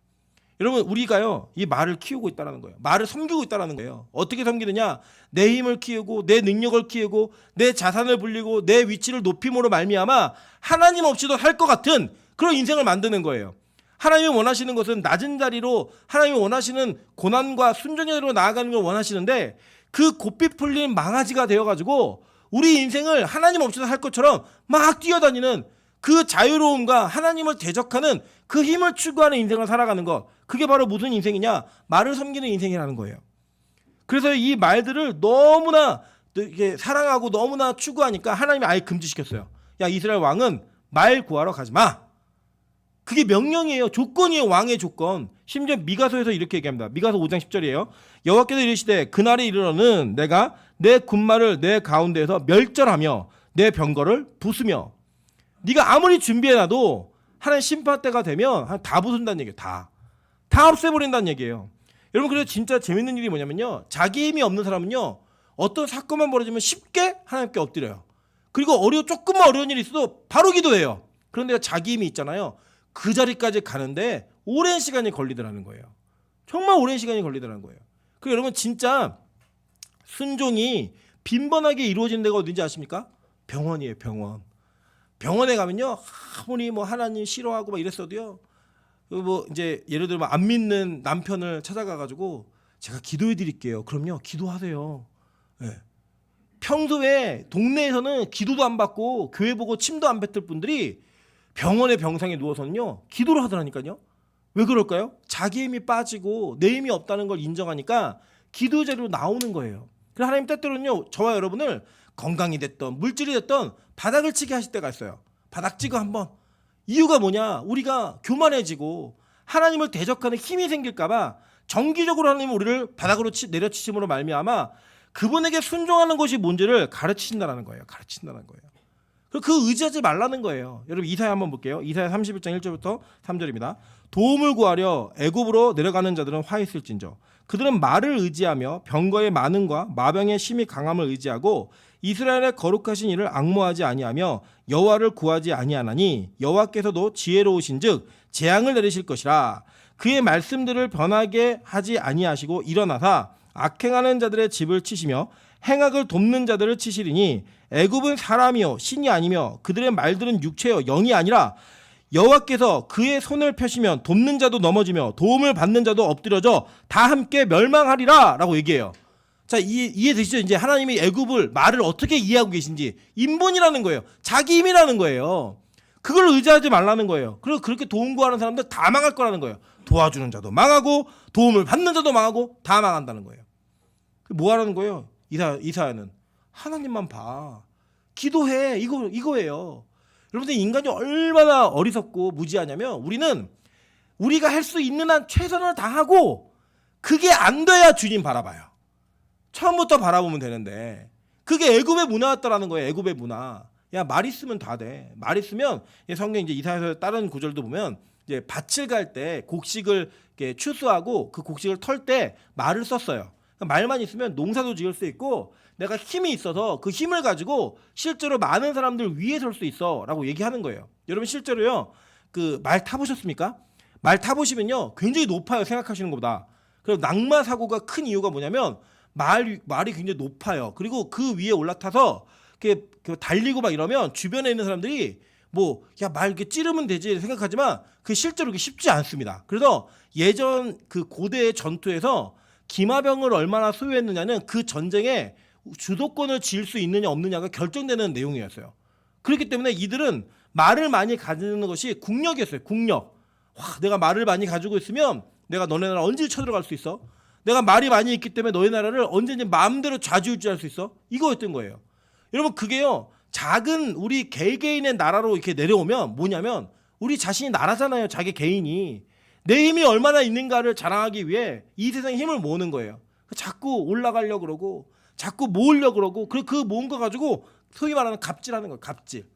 여러분, 우리가요, 이 말을 키우고 있다는 거예요. 말을 섬기고 있다는 거예요. 어떻게 섬기느냐? 내 힘을 키우고 내 능력을 키우고 내 자산을 불리고 내 위치를 높임으로 말미암아 하나님 없이도 할 것 같은 그런 인생을 만드는 거예요. 하나님이 원하시는 것은 낮은 자리로, 하나님이 원하시는 고난과 순종의 자리로 나아가는 걸 원하시는데, 그 고삐 풀린 망아지가 되어가지고 우리 인생을 하나님 없이도 할 것처럼 막 뛰어다니는 그 자유로움과 하나님을 대적하는 그 힘을 추구하는 인생을 살아가는 것, 그게 바로 무슨 인생이냐? 말을 섬기는 인생이라는 거예요. 그래서 이 말들을 너무나 이렇게 사랑하고 너무나 추구하니까 하나님이 아예 금지시켰어요. 야, 이스라엘 왕은 말 구하러 가지 마. 그게 명령이에요. 조건이에요. 왕의 조건. 심지어 미가서에서 이렇게 얘기합니다. 미가서 5장 10절이에요. 여호와께서 이르시되 그날에 이르러는 내가 내 군마를 내 가운데에서 멸절하며 내 병거를 부수며, 네가 아무리 준비해놔도 하나님 심판 때가 되면 다 부순다는 얘기예요. 다 없애버린다는 얘기예요. 여러분, 그래서 진짜 재밌는 일이 뭐냐면요, 자기 힘이 없는 사람은요, 어떤 사건만 벌어지면 쉽게 하나님께 엎드려요. 그리고 조금만 어려운 일이 있어도 바로 기도해요. 그런데 자기 힘이 있잖아요, 그 자리까지 가는데 오랜 시간이 걸리더라는 거예요. 정말 오랜 시간이 걸리더라는 거예요. 그리고 여러분, 진짜 순종이 빈번하게 이루어지는 데가 어딘지 아십니까? 병원이에요. 병원에 가면요, 아무리 뭐 하나님 싫어하고 막 이랬어도요, 뭐 이제 예를 들면 안 믿는 남편을 찾아가가지고 제가 기도해 드릴게요. 그럼요, 기도하세요. 네. 평소에 동네에서는 기도도 안 받고 교회 보고 침도 안 뱉을 분들이 병원의 병상에 누워서는요, 기도를 하더라니까요. 왜 그럴까요? 자기 힘이 빠지고 내 힘이 없다는 걸 인정하니까 기도 자리로 나오는 거예요. 그래서 하나님 때때로는요, 저와 여러분을 건강이 됐던 물질이 됐던 바닥을 치게 하실 때가 있어요. 바닥 찍어 한번. 이유가 뭐냐? 우리가 교만해지고 하나님을 대적하는 힘이 생길까봐 정기적으로 하나님은 우리를 바닥으로 내려치심으로 말미암아 그분에게 순종하는 것이 뭔지를 가르치신다는 거예요. 그 의지하지 말라는 거예요. 여러분, 이사야 한번 볼게요. 이사야 31장 1절부터 3절입니다. 도움을 구하려 애굽으로 내려가는 자들은 화 있을진저 그들은 말을 의지하며 병거의 많음과 마병의 심히 강함을 의지하고 이스라엘의 거룩하신 이를 앙모하지 아니하며 여호와를 구하지 아니하나니 여호와께서도 지혜로우신즉 재앙을 내리실 것이라. 그의 말씀들을 변하게 하지 아니하시고 일어나사 악행하는 자들의 집을 치시며 행악을 돕는 자들을 치시리니 애굽은 사람이요 신이 아니며 그들의 말들은 육체요 영이 아니라 여호와께서 그의 손을 펴시면 돕는 자도 넘어지며 도움을 받는 자도 엎드려져 다 함께 멸망하리라 라고 얘기해요. 자, 이해되시죠? 이제 하나님이 애굽을 말을 어떻게 이해하고 계신지. 인본이라는 거예요. 자기 힘이라는 거예요. 그걸 의지하지 말라는 거예요. 그리고 그렇게 도움 구하는 사람들 다 망할 거라는 거예요. 도와주는 자도 망하고 도움을 받는 자도 망하고 다 망한다는 거예요. 뭐 하라는 거예요? 이사야는 하나님만 봐, 기도해, 이거예요. 여러분들, 인간이 얼마나 어리석고 무지하냐면 우리는 우리가 할 수 있는 한 최선을 다하고 그게 안 돼야 주님 바라봐요. 처음부터 바라보면 되는데 그게 애굽의 문화였다라는 거예요. 애굽의 문화. 야, 말 있으면 다 돼. 말 있으면 성경 이제 이사야서 다른 구절도 보면 이제 밭을 갈 때 곡식을 이렇게 추수하고 그 곡식을 털 때 말을 썼어요. 그러니까 말만 있으면 농사도 지을 수 있고 내가 힘이 있어서 그 힘을 가지고 실제로 많은 사람들 위에 설 수 있어라고 얘기하는 거예요. 여러분, 실제로요, 그 말 타보셨습니까? 말 타보시면요, 굉장히 높아요. 생각하시는 것보다. 그리고 낙마 사고가 큰 이유가 뭐냐면 말이 굉장히 높아요. 그리고 그 위에 올라타서 그 달리고 막 이러면 주변에 있는 사람들이 뭐 야 말 이렇게 찌르면 되지 생각하지만 그 실제로 그게 쉽지 않습니다. 그래서 예전 그 고대의 전투에서 기마병을 얼마나 소유했느냐는 그 전쟁에 주도권을 지을 수 있느냐 없느냐가 결정되는 내용이었어요. 그렇기 때문에 이들은 말을 많이 가지는 것이 국력이었어요. 국력. 와, 내가 말을 많이 가지고 있으면 내가 너네 나라 언제 쳐들어갈 수 있어? 내가 말이 많이 있기 때문에 너희 나라를 언제든지 마음대로 좌지우지할 수 있어? 이거였던 거예요. 여러분 그게요. 작은 우리 개개인의 나라로 이렇게 내려오면 뭐냐면 우리 자신이 나라잖아요. 자기 개인이. 내 힘이 얼마나 있는가를 자랑하기 위해 이 세상에 힘을 모으는 거예요. 자꾸 올라가려고 그러고 자꾸 모으려고 그러고 그 모은 거 가지고 소위 말하는 갑질하는 거예요. 갑질.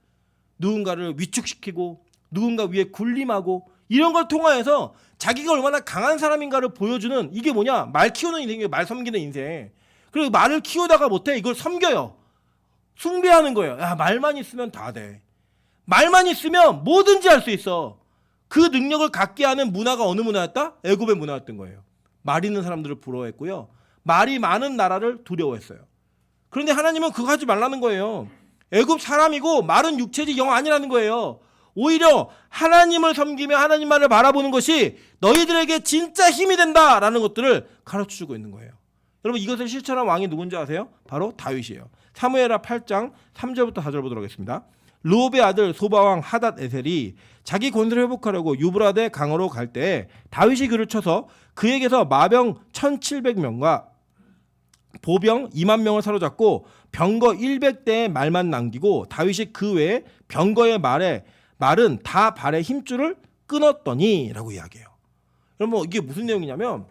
누군가를 위축시키고 누군가 위에 군림하고 이런 걸 통하여서 자기가 얼마나 강한 사람인가를 보여주는 이게 뭐냐? 말 키우는 인생이에요. 말 섬기는 인생. 그리고 말을 키우다가 못해 이걸 섬겨요. 숭배하는 거예요. 야, 말만 있으면 다 돼. 말만 있으면 뭐든지 할 수 있어. 그 능력을 갖게 하는 문화가 어느 문화였다? 애굽의 문화였던 거예요. 말 있는 사람들을 부러워했고요. 말이 많은 나라를 두려워했어요. 그런데 하나님은 그거 하지 말라는 거예요. 애굽 사람이고 말은 육체지 영 아니라는 거예요. 오히려 하나님을 섬기며 하나님 말을 바라보는 것이 너희들에게 진짜 힘이 된다라는 것들을 가르쳐주고 있는 거예요. 여러분 이것을 실천한 왕이 누군지 아세요? 바로 다윗이에요. 사무엘하 8장 3절부터 4절 보도록 하겠습니다. 르홉의 아들 소바왕 하닷 에셀이 자기 권세를 회복하려고 유브라데 강으로 갈 때 다윗이 그를 쳐서 그에게서 마병 1700명과 보병 2만 명을 사로잡고 병거 100대의 말만 남기고 다윗이 그 외에 병거의 말은 다 발의 힘줄을 끊었더니 라고 이야기해요. 여러분 이게 무슨 내용이냐면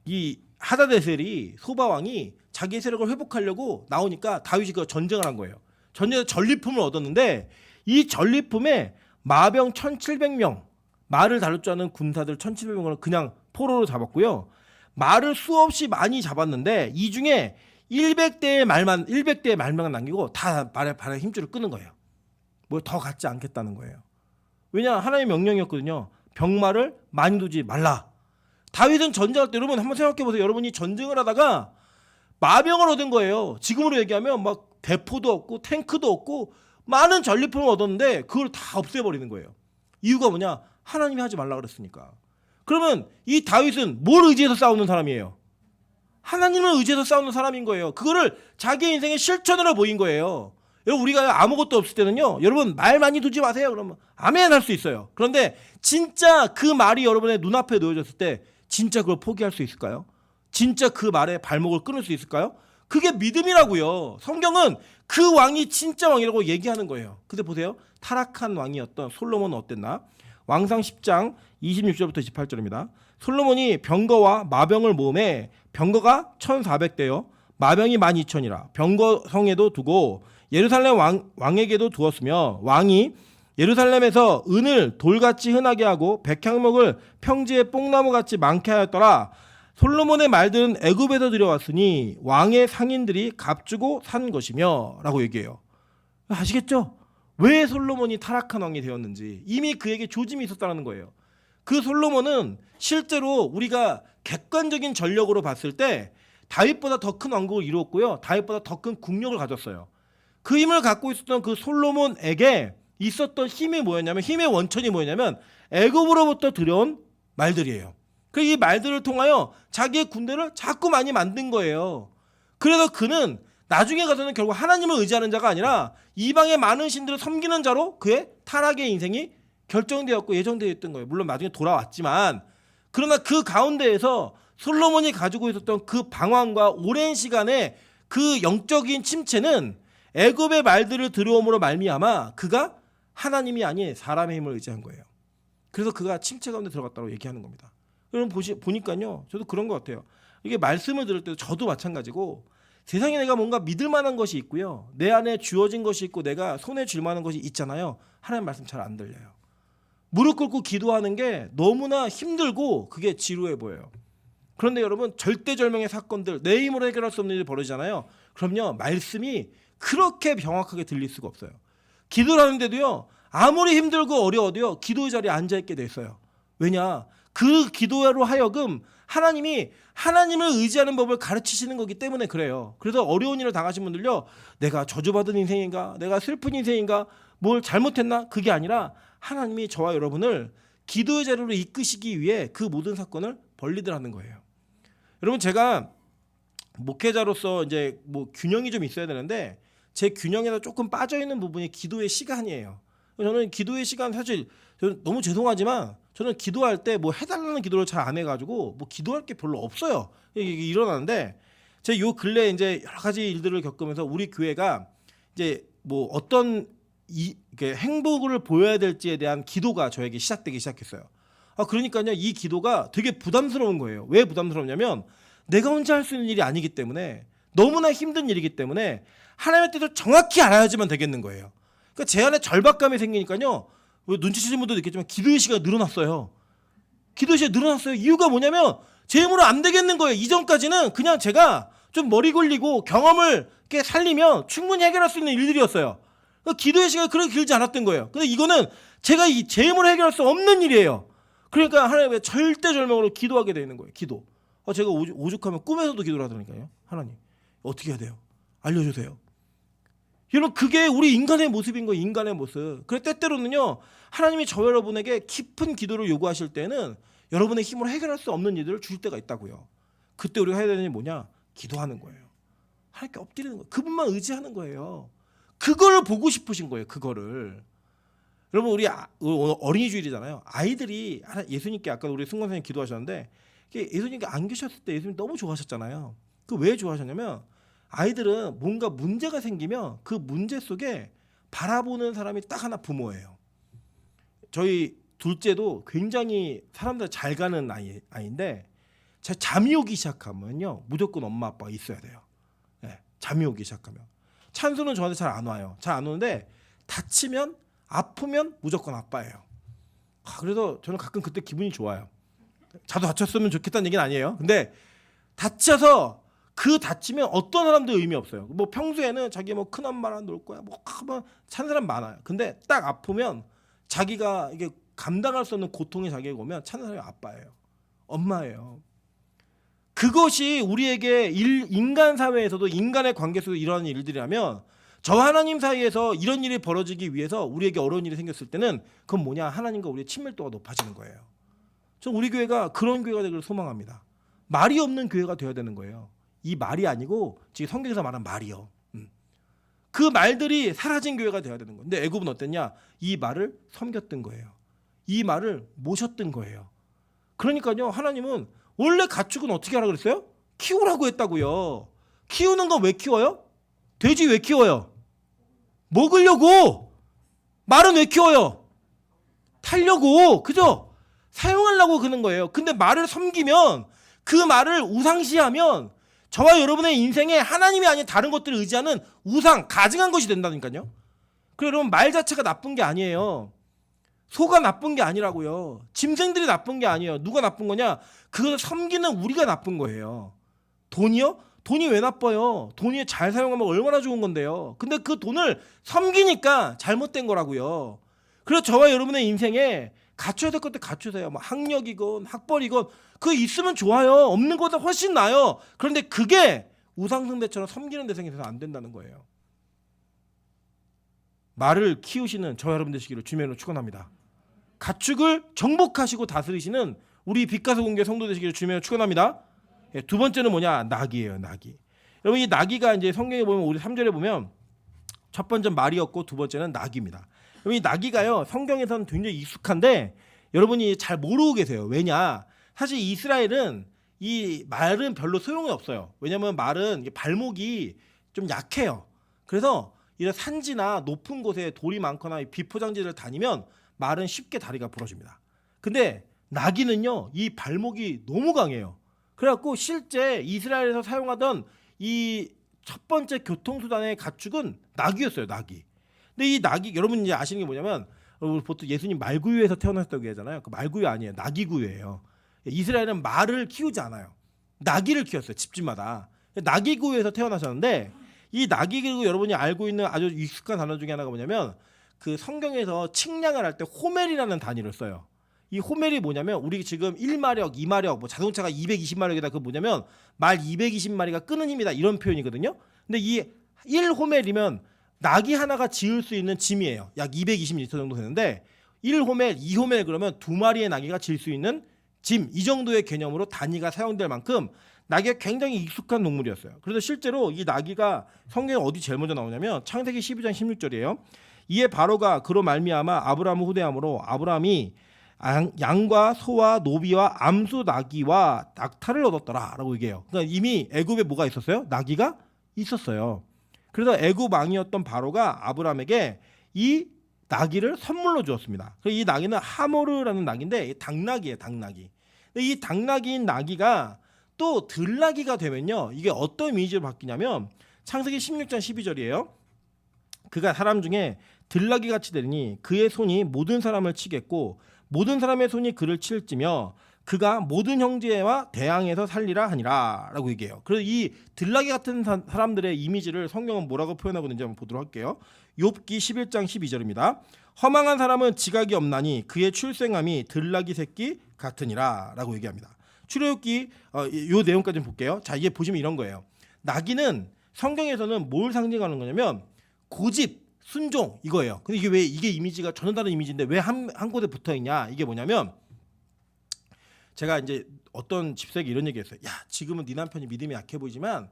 이 하닷에셀이 소바왕이 자기 세력을 회복하려고 나오니까 다윗이 그 전쟁을 한 거예요. 전쟁에서 전리품을 얻었는데 이 전리품에 마병 1700명 말을 다룰 줄 아는 군사들 1700명을 그냥 포로로 잡았고요. 말을 수없이 많이 잡았는데 이 중에 100대의 말만 남기고 다 발의 힘줄을 끄는 거예요. 뭐 더 갖지 않겠다는 거예요. 왜냐 하나님의 명령이었거든요. 병마를 많이 두지 말라. 다윗은 전쟁할 때 여러분 한번 생각해 보세요. 여러분이 전쟁을 하다가 마병을 얻은 거예요. 지금으로 얘기하면 막 대포도 없고 탱크도 없고 많은 전리품을 얻었는데 그걸 다 없애버리는 거예요. 이유가 뭐냐? 하나님이 하지 말라 그랬으니까. 그러면 이 다윗은 뭘 의지해서 싸우는 사람이에요? 하나님을 의지해서 싸우는 사람인 거예요. 그거를 자기 인생의 실천으로 보인 거예요. 여러분 우리가 아무것도 없을 때는요. 여러분 말 많이 두지 마세요. 그러면 아멘 할 수 있어요. 그런데 진짜 그 말이 여러분의 눈앞에 놓여졌을 때 진짜 그걸 포기할 수 있을까요? 진짜 그 말에 발목을 끊을 수 있을까요? 그게 믿음이라고요. 성경은 그 왕이 진짜 왕이라고 얘기하는 거예요. 근데 보세요. 타락한 왕이었던 솔로몬은 어땠나? 왕상 10장 26절부터 28절입니다. 솔로몬이 병거와 마병을 모음해 병거가 1400대요. 마병이 12000이라 병거 성에도 두고 예루살렘 왕에게도 두었으며 왕이 예루살렘에서 은을 돌같이 흔하게 하고 백향목을 평지에 뽕나무같이 많게 하였더라. 솔로몬의 말들은 애굽에서 들여왔으니 왕의 상인들이 값주고 산 것이며 라고 얘기해요. 아시겠죠? 왜 솔로몬이 타락한 왕이 되었는지 이미 그에게 조짐이 있었다는 거예요. 그 솔로몬은 실제로 우리가 객관적인 전력으로 봤을 때 다윗보다 더 큰 왕국을 이루었고요. 다윗보다 더 큰 국력을 가졌어요. 그 힘을 갖고 있었던 그 솔로몬에게 있었던 힘이 뭐였냐면 힘의 원천이 뭐였냐면 애굽으로부터 들여온 말들이에요. 이 말들을 통하여 자기의 군대를 자꾸 많이 만든 거예요. 그래서 그는 나중에 가서는 결국 하나님을 의지하는 자가 아니라 이방의 많은 신들을 섬기는 자로 그의 타락의 인생이 결정되었고 예정되어 있던 거예요. 물론 나중에 돌아왔지만 그러나 그 가운데에서 솔로몬이 가지고 있었던 그 방황과 오랜 시간의 그 영적인 침체는 애굽의 말들을 들여옴으로 말미암아 그가 하나님이 아닌 사람의 힘을 의지한 거예요. 그래서 그가 침체 가운데 들어갔다고 얘기하는 겁니다. 여러분 보니까요. 저도 그런 것 같아요. 이게 말씀을 들을 때도 저도 마찬가지고 세상에 내가 뭔가 믿을 만한 것이 있고요. 내 안에 주어진 것이 있고 내가 손에 쥘 만한 것이 있잖아요. 하나님 말씀 잘 안 들려요. 무릎 꿇고 기도하는 게 너무나 힘들고 그게 지루해 보여요. 그런데 여러분 절대절명의 사건들 내 힘으로 해결할 수 없는 일이 벌어지잖아요. 그럼요. 말씀이 그렇게 명확하게 들릴 수가 없어요. 기도를 하는데도요. 아무리 힘들고 어려워도요. 기도의 자리에 앉아있게 돼 있어요. 왜냐? 그 기도로 하여금 하나님이 하나님을 의지하는 법을 가르치시는 거기 때문에 그래요. 그래서 어려운 일을 당하신 분들요, 내가 저주받은 인생인가, 내가 슬픈 인생인가, 뭘 잘못했나, 그게 아니라 하나님이 저와 여러분을 기도의 자리로 이끄시기 위해 그 모든 사건을 벌리더라는 거예요. 여러분, 제가 목회자로서 이제 뭐 균형이 좀 있어야 되는데 제 균형에서 조금 빠져 있는 부분이 기도의 시간이에요. 저는 기도의 시간, 사실 저는 너무 죄송하지만 저는 기도할 때 뭐 해달라는 기도를 잘 안 해가지고 뭐 기도할 게 별로 없어요. 이게 일어나는데 제가 요 근래 이제 여러 가지 일들을 겪으면서 우리 교회가 이제 뭐 어떤 이렇게 행복을 보여야 될지에 대한 기도가 저에게 시작되기 시작했어요. 그러니까요, 이 기도가 되게 부담스러운 거예요. 왜 부담스럽냐면 내가 혼자 할 수 있는 일이 아니기 때문에, 너무나 힘든 일이기 때문에 하나님의 뜻을 정확히 알아야지만 되겠는 거예요. 그러니까 제 안에 절박감이 생기니까요, 눈치채신 분도 있겠지만 기도의 시간이 늘어났어요. 기도의 시간이 늘어났어요. 이유가 뭐냐면 제 힘으로 안 되겠는 거예요. 이전까지는 그냥 제가 좀 머리 굴리고 경험을 이렇게 살리면 충분히 해결할 수 있는 일들이었어요. 그러니까 기도의 시간이 그렇게 길지 않았던 거예요. 근데 이거는 제가 제 힘으로 해결할 수 없는 일이에요. 그러니까 하나님의 절대절명으로 기도하게 되는 거예요. 기도. 제가 오죽하면 꿈에서도 기도를 하더니까요. 하나님, 어떻게 해야 돼요? 알려주세요. 여러분, 그게 우리 인간의 모습인 거예요. 인간의 모습. 그래, 때때로는요, 하나님이 저 여러분에게 깊은 기도를 요구하실 때는 여러분의 힘으로 해결할 수 없는 일들을 주실 때가 있다고요. 그때 우리가 해야 되는 게 뭐냐? 기도하는 거예요. 하나님께 엎드리는 거예요. 그분만 의지하는 거예요. 그거를 보고 싶으신 거예요. 그거를. 여러분, 우리 오늘 어린이 주일이잖아요. 아이들이 예수님께, 아까 우리 승관 선생님 기도하셨는데 예수님께 안 계셨을 때 예수님 너무 좋아하셨잖아요. 그 왜 좋아하셨냐면 아이들은 뭔가 문제가 생기면 그 문제 속에 바라보는 사람이 딱 하나 부모예요. 저희 둘째도 굉장히 사람들 잘 가는 아이인데 제가 잠이 오기 시작하면요, 무조건 엄마 아빠가 있어야 돼요. 네, 잠이 오기 시작하면. 찬수는 저한테 잘 안 와요. 잘 안 오는데 다치면, 아프면 무조건 아빠예요. 그래서 저는 가끔 그때 기분이 좋아요. 자도 다쳤으면 좋겠다는 얘기는 아니에요. 근데 다쳐서 다치면 어떤 사람도 의미 없어요. 뭐 평소에는 자기 뭐 큰엄마랑 놀 거야, 뭐 찬 사람 많아요. 근데 딱 아프면 자기가 이게 감당할 수 없는 고통이 자기에게 오면 찾는 사람이 아빠예요. 엄마예요. 그것이 우리에게 인간 사회에서도, 인간의 관계 속에서 일어나는 일들이라면, 저와 하나님 사이에서 이런 일이 벌어지기 위해서 우리에게 어려운 일이 생겼을 때는 그건 뭐냐? 하나님과 우리의 친밀도가 높아지는 거예요. 저는 우리 교회가 그런 교회가 되기를 소망합니다. 말이 없는 교회가 되어야 되는 거예요. 이 말이 아니고 지금 성경에서 말한 말이요. 그 말들이 사라진 교회가 되어야 되는 거예요. 근데 애굽은 어땠냐? 이 말을 섬겼던 거예요. 이 말을 모셨던 거예요. 그러니까요, 하나님은 원래 가축은 어떻게 하라 그랬어요? 키우라고 했다고요. 키우는 건 왜 키워요? 돼지 왜 키워요? 먹으려고. 말은 왜 키워요? 타려고. 그죠? 사용하려고 그러는 거예요. 근데 말을 섬기면, 그 말을 우상시하면 저와 여러분의 인생에 하나님이 아닌 다른 것들을 의지하는 우상, 가증한 것이 된다니까요. 그래서 여러분, 말 자체가 나쁜 게 아니에요. 소가 나쁜 게 아니라고요. 짐승들이 나쁜 게 아니에요. 누가 나쁜 거냐? 그걸 섬기는 우리가 나쁜 거예요. 돈이요? 돈이 왜 나빠요? 돈이 잘 사용하면 얼마나 좋은 건데요. 근데 그 돈을 섬기니까 잘못된 거라고요. 그래서 저와 여러분의 인생에 갖춰야 될 것들 갖추세요. 뭐 학력이건 학벌이건 그거 있으면 좋아요. 없는 것보다 훨씬 나아요. 그런데 그게 우상숭배처럼 섬기는 데 생겨서 안 된다는 거예요. 말을 키우시는 저 여러분 되시기를 주님으로 축원합니다. 가축을 정복하시고 다스리시는 우리 빛가서 공개 성도 되시기를 주님으로 축원합니다. 두 번째는 뭐냐? 낙이에요. 낙이. 여러분, 이 낙이가 이제 성경에 보면, 우리 3절에 보면 첫 번째는 말이었고 두 번째는 낙입니다. 여러분, 이 낙이가요, 성경에서는 굉장히 익숙한데 여러분이 잘 모르고 계세요. 왜냐? 사실 이스라엘은 이 말은 별로 소용이 없어요. 왜냐하면 말은 발목이 좀 약해요. 그래서 이런 산지나 높은 곳에 돌이 많거나 비포장지를 다니면 말은 쉽게 다리가 부러집니다. 근데 나귀는요, 이 발목이 너무 강해요. 그래갖고 실제 이스라엘에서 사용하던 이 첫 번째 교통수단의 가축은 나귀였어요. 나귀. 근데 이 나귀, 여러분 이제 아시는 게 뭐냐면, 보통 예수님 말구유에서 태어났다고 하잖아요. 그 말구유 아니에요. 나귀구유예요. 이스라엘은 말을 키우지 않아요. 나귀를 키웠어요. 집집마다. 나귀구유에서 태어나셨는데, 이 나귀구, 여러분이 알고 있는 아주 익숙한 단어 중에 하나가 뭐냐면, 그 성경에서 측량을 할 때 호멜이라는 단위를 써요. 이 호멜이 뭐냐면 우리 지금 1마력, 2마력, 뭐 자동차가 220마력이다. 그거 뭐냐면 말 220마리가 끄는 힘이다. 이런 표현이거든요. 근데 이 1호멜이면 낙이 하나가 지을 수 있는 짐이에요. 약 220리터 정도 되는데 1호멜, 2호멜 그러면 두 마리의 나귀가 질 수 있는 짐, 이 정도의 개념으로 단위가 사용될 만큼 나귀가 굉장히 익숙한 동물이었어요. 그래서 실제로 이 나귀가 성경에 어디 제일 먼저 나오냐면 창세기 12장 16절이에요. 이에 바로가 그로 말미암아 아브라함을 후대함으로 아브라함이 양과 소와 노비와 암수 나귀와 낙타를 얻었더라라고 얘기해요. 그러니까 이미 애굽에 뭐가 있었어요? 나귀가 있었어요. 그래서 애굽 왕이었던 바로가 아브라함에게 이 나귀를 선물로 주었습니다. 이 나귀는 하모르라는 나귀인데 당나귀예요, 당나귀. 근데 이 당나귀인 나귀가 또 들나귀가 되면요, 이게 어떤 이미지로 바뀌냐면 창세기 16장 12절이에요. 그가 사람 중에 들나귀 같이 되리니 그의 손이 모든 사람을 치겠고 모든 사람의 손이 그를 칠지며 그가 모든 형제와 대항해서 살리라 하니라라고 얘기해요. 그래서 이 들나귀 같은 사람들의 이미지를 성경은 뭐라고 표현하고 있는지 한번 보도록 할게요. 욥기 11장 12절입니다. 허망한 사람은 지각이 없나니 그의 출생함이 들나귀 새끼 같으니라라고 얘기합니다. 출애굽기 요 내용까지 좀 볼게요. 자, 이게 보시면 이런 거예요. 나귀는 성경에서는 뭘 상징하는 거냐면 고집, 순종 이거예요. 근데 이게 왜 이게 이미지가 전혀 다른 이미지인데 왜 한 곳에 붙어 있냐? 이게 뭐냐면 제가 이제 어떤 집사에게 이런 얘기했어요. 야, 지금은 네 남편이 믿음이 약해 보이지만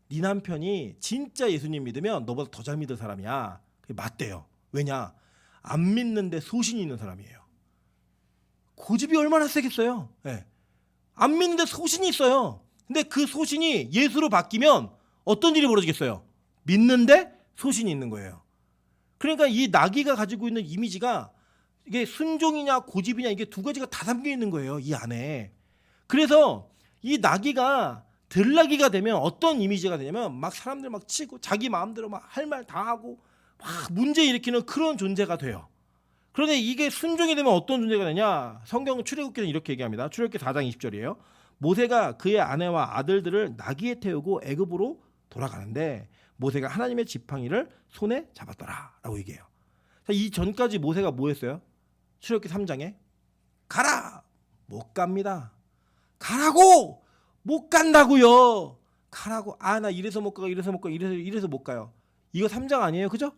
네 남편이 진짜 예수님 믿으면 너보다 더 잘 믿을 사람이야. 그게 맞대요. 왜냐? 안 믿는데 소신이 있는 사람이에요. 고집이 얼마나 세겠어요. 네. 안 믿는데 소신이 있어요. 근데 그 소신이 예수로 바뀌면 어떤 일이 벌어지겠어요? 믿는데 소신이 있는 거예요. 그러니까 이 나귀가 가지고 있는 이미지가 이게 순종이냐 고집이냐 이게 두 가지가 다 담겨 있는 거예요, 이 안에. 그래서 이 나귀가 들나귀가 되면 어떤 이미지가 되냐면 막 사람들 막 치고 자기 마음대로 막 할 말 다 하고 막 문제 일으키는 그런 존재가 돼요. 그런데 이게 순종이 되면 어떤 존재가 되냐? 성경 출애굽기는 이렇게 얘기합니다. 출애굽기 4장 20절이에요. 모세가 그의 아내와 아들들을 나귀에 태우고 애굽으로 돌아가는데 모세가 하나님의 지팡이를 손에 잡았더라라고 얘기해요. 자, 이 전까지 모세가 뭐 했어요? 출애굽기 3장에 가라! 못 갑니다. 가라고! 못 간다고요. 가라고. 아, 나 이래서 못 가고 이래서 못 가고 이래서 못 가요. 이거 3장 아니에요, 그죠?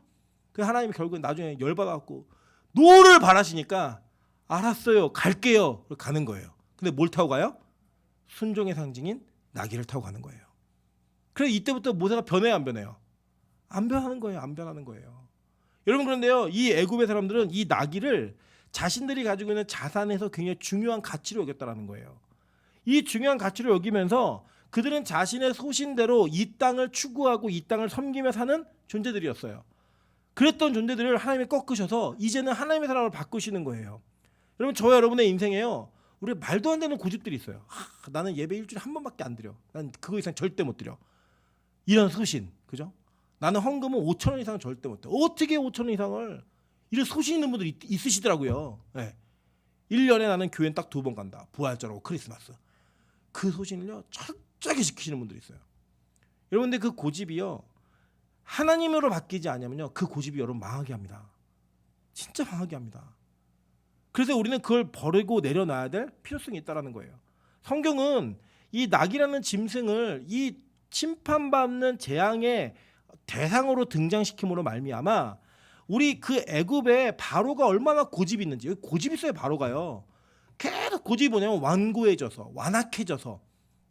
그 하나님이 결국엔 나중에 열받아갖고 노를 바라시니까 알았어요, 갈게요. 가는 거예요. 근데 뭘 타고 가요? 순종의 상징인 나귀를 타고 가는 거예요. 그래서 이때부터 모세가 변해요, 안 변해요? 안 변하는 거예요, 안 변하는 거예요. 여러분, 그런데요, 이 애굽의 사람들은 이 나귀를 자신들이 가지고 있는 자산에서 굉장히 중요한 가치로 여겼다라는 거예요. 이 중요한 가치로 여기면서 그들은 자신의 소신대로 이 땅을 추구하고 이 땅을 섬기며 사는 존재들이었어요. 그랬던 존재들을 하나님이 꺾으셔서 이제는 하나님의 사람을 바꾸시는 거예요. 여러분, 저와 여러분의 인생에요, 우리 말도 안 되는 고집들이 있어요. 나는 예배 일주일에 한 번밖에 안 드려. 난 그거 이상 절대 못 드려. 이런 소신, 그죠? 나는 헌금은 5,000원 이상 절대 못 돼. 어떻게 5,000원 이상을? 이런 소신 있는 분들이 있으시더라고요. 네. 1년에 나는 교회는 딱 2번 간다. 부활절하고 크리스마스. 그 소신을요 철저하게 지키시는 분들이 있어요. 여러분, 근데 그 고집이요 하나님으로 바뀌지 않으면요 그 고집이 여러분 망하게 합니다. 진짜 망하게 합니다. 그래서 우리는 그걸 버리고 내려놔야 될 필요성이 있다라는 거예요. 성경은 이 낙이라는 짐승을 이 심판받는 재앙의 대상으로 등장시킴으로 말미암아 우리 그 애굽의 바로가 얼마나 고집이 있는지, 여기 고집이 있어요. 바로가요 계속 고집이 뭐냐면 완고해져서 완악해져서,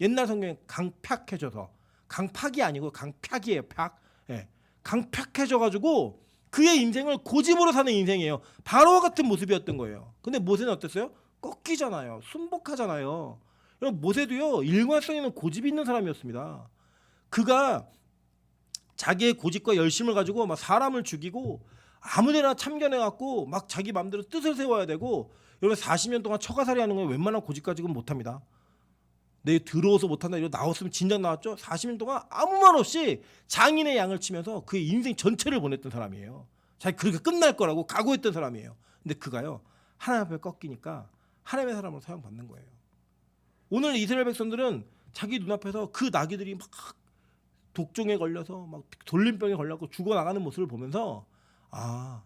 옛날 성경에 강팍해져서, 강팍이 아니고 강팍이에요. 팍. 예. 강팍해져가지고 그의 인생을 고집으로 사는 인생이에요. 바로와 같은 모습이었던 거예요. 근데 모세는 어땠어요? 꺾이잖아요. 순복하잖아요. 여러분, 모세도요 일관성 있는 고집이 있는 사람이었습니다. 그가 자기의 고집과 열심을 가지고 막 사람을 죽이고 아무데나 참견해갖고 막 자기 마음대로 뜻을 세워야 되고, 여러분 40년 동안 처가살이 하는 건 웬만한 고집 가지고는 못합니다. 내 들어와서 못한다 이러고 나왔으면 진작 나왔죠. 40년 동안 아무 말 없이 장인의 양을 치면서 그의 인생 전체를 보냈던 사람이에요. 자기 그렇게 끝날 거라고 각오했던 사람이에요. 근데 그가요 하나님 앞에 꺾이니까 하나님의 사람으로 사용받는 거예요. 오늘 이스라엘 백성들은 자기 눈앞에서 그 나귀들이 막 독종에 걸려서 막 돌림병에 걸려서 죽어나가는 모습을 보면서 아,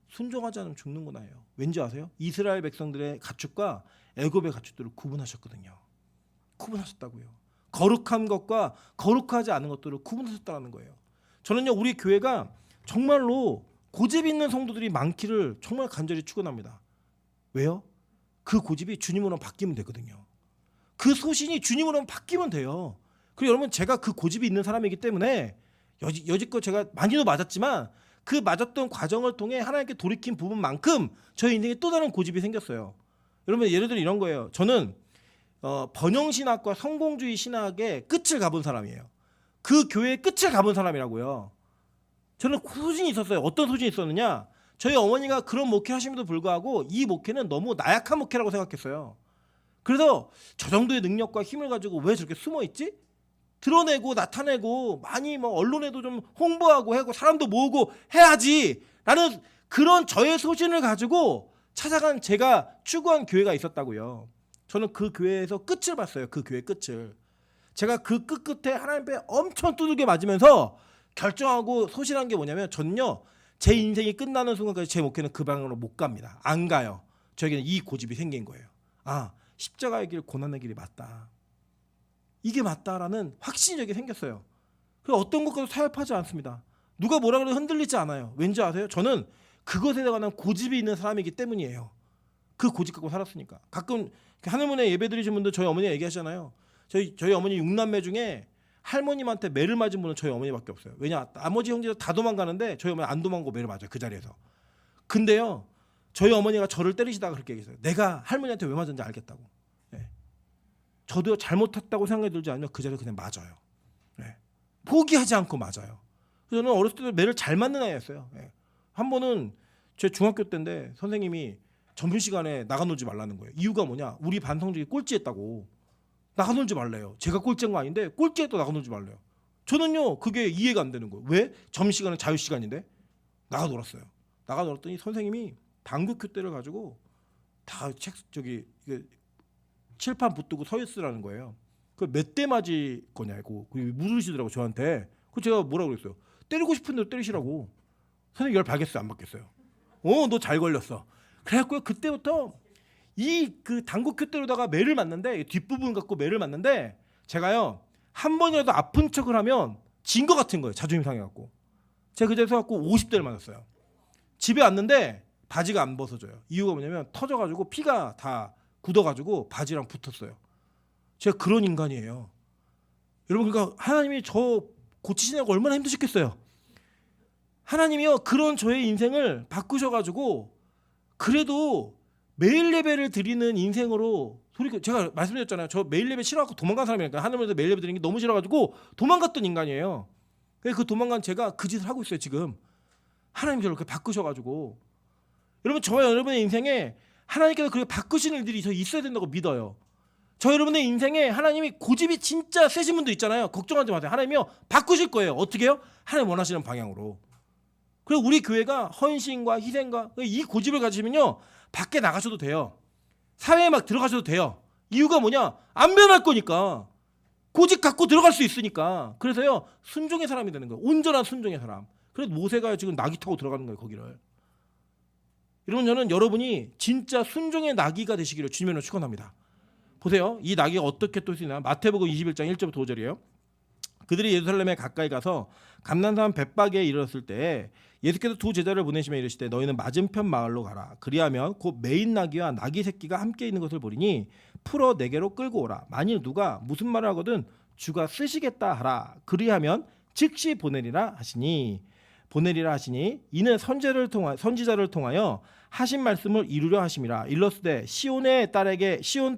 순종하지 않으면 죽는구나예요. 왠지 아세요? 이스라엘 백성들의 가축과 애굽의 가축들을 구분하셨거든요. 구분하셨다고요. 거룩한 것과 거룩하지 않은 것들을 구분하셨다는 거예요. 저는요 우리 교회가 정말로 고집 있는 성도들이 많기를 정말 간절히 축원합니다. 왜요? 그 고집이 주님으로 바뀌면 되거든요. 그 소신이 주님으로 바뀌면 돼요. 그리고 여러분 제가 그 고집이 있는 사람이기 때문에 여지껏 제가 많이도 맞았지만 그 맞았던 과정을 통해 하나님께 돌이킨 부분만큼 저희 인생에 또 다른 고집이 생겼어요. 여러분 예를 들어 이런 거예요. 저는 번영신학과 성공주의 신학의 끝을 가본 사람이에요. 그 교회의 끝을 가본 사람이라고요. 저는 소신이 있었어요. 어떤 소신이 있었느냐? 저희 어머니가 그런 목회를 하심에도 불구하고 이 목회는 너무 나약한 목회라고 생각했어요. 그래서 저 정도의 능력과 힘을 가지고 왜 저렇게 숨어 있지? 드러내고 나타내고 많이 뭐 언론에도 좀 홍보하고 하고 사람도 모으고 해야지 라는 그런 저의 소신을 가지고 찾아간 제가 추구한 교회가 있었다고요. 저는 그 교회에서 끝을 봤어요. 그 교회 끝을. 제가 그 끝에 하나님께 엄청 두들겨 맞으면서 결정하고 소신한 게 뭐냐면 저는요 제 인생이 끝나는 순간까지 제 목회는 그 방향으로 못 갑니다. 안 가요. 저에게는 이 고집이 생긴 거예요. 아, 십자가의 길, 고난의 길이 맞다. 이게 맞다라는 확신이 저에게 생겼어요. 그래서 어떤 것과도 타협하지 않습니다. 누가 뭐라 그래도 흔들리지 않아요. 왠지 아세요? 저는 그것에 관한 고집이 있는 사람이기 때문이에요. 그 고집 갖고 살았으니까. 가끔 하늘문에 예배 드리신 분들 저희 어머니가 얘기하잖아요. 저희 어머니 6남매 중에 할머님한테 매를 맞은 분은 저희 어머니밖에 없어요. 왜냐? 나머지 형제들 다 도망가는데 저희 어머니 안 도망가고 매를 맞아요. 그 자리에서. 근데요. 저희 어머니가 저를 때리시다가 그렇게 얘기했어요. 내가 할머니한테 왜 맞은지 알겠다고. 네. 저도 잘못했다고 생각이 들지 않으면 그 자리에 그냥 맞아요. 네. 포기하지 않고 맞아요. 그래서 저는 어렸을 때 매를 잘 맞는 아이였어요. 네. 한 번은 제 중학교 때인데 선생님이 점심시간에 나가 놀지 말라는 거예요. 이유가 뭐냐? 우리 반 성적이 꼴찌했다고. 나가 놀지 말래요. 제가 꼴찌한 거 아닌데 꼴찌에 또 나가 놀지 말래요. 저는요 그게 이해가 안 되는 거예요. 왜? 점심시간은 자유시간인데 나가 놀았어요. 나가 놀았더니 선생님이 당구 큐대를 가지고 다 책 칠판 붙들고 서 있으라는 거예요. 그 몇 대 맞을 거냐고 물으시더라고 저한테. 그 제가 뭐라고 그랬어요. 때리고 싶은 대로 때리시라고. 선생님 열 받겠어요? 안 받겠어요? 너 잘 걸렸어. 그래갖고 그때부터 이 그 당구 큐대로다가 매를 맞는데 뒷부분 갖고 매를 맞는데 제가요 한 번이라도 아픈 척을 하면 진 것 같은 거예요. 자존심 상해갖고. 제가 그제서 갖고 50대를 맞았어요. 집에 왔는데 바지가 안 벗어져요. 이유가 뭐냐면 터져가지고 피가 다 굳어가지고 바지랑 붙었어요. 제가 그런 인간이에요. 여러분 그러니까 하나님이 저 고치시냐고 얼마나 힘드셨겠어요. 하나님이요 그런 저의 인생을 바꾸셔가지고 그래도 매일 예배를 드리는 인생으로 제가 말씀드렸잖아요. 저 매일 예배 싫어하고 도망간 사람이니까 하나님한테 매일 예배 드리는 게 너무 싫어가지고 도망갔던 인간이에요. 그 도망간 제가 그 짓을 하고 있어요 지금. 하나님이 저를 그렇게 바꾸셔가지고 여러분 저와 여러분의 인생에 하나님께서 그렇게 바꾸시는 일들이 저 있어야 된다고 믿어요. 저 여러분의 인생에 하나님이 고집이 진짜 세신 분도 있잖아요. 걱정하지 마세요. 하나님이요 바꾸실 거예요. 어떻게 해요? 하나님 원하시는 방향으로. 그리고 우리 교회가 헌신과 희생과 이 고집을 가지면요 밖에 나가셔도 돼요. 사회에 막 들어가셔도 돼요. 이유가 뭐냐? 안 변할 거니까. 고집 갖고 들어갈 수 있으니까. 그래서요 순종의 사람이 되는 거예요. 온전한 순종의 사람. 그래서 모세가 지금 나귀 타고 들어가는 거예요 거기를. 여러분 저는 여러분이 진짜 순종의 나귀가 되시기를 주님으로 축원합니다. 보세요. 이 나귀가 어떻게 또 쓰나? 마태복음 21장 1절부터 5절이에요. 그들이 예루살렘에 가까이 가서 감난산 벳박에 이르렀을 때 예수께서 두 제자를 보내시며 이르시되 너희는 맞은편 마을로 가라. 그리하면 곧 매인 나귀와 나귀 새끼가 함께 있는 것을 보리니 풀어 내게로 끌고 오라. 만일 누가 무슨 말을 하거든 주가 쓰시겠다 하라. 그리하면 즉시 보내리라 하시니 이는 선지자를 통하여 하신 말씀을 이루려 하심이라. 일러스되 시온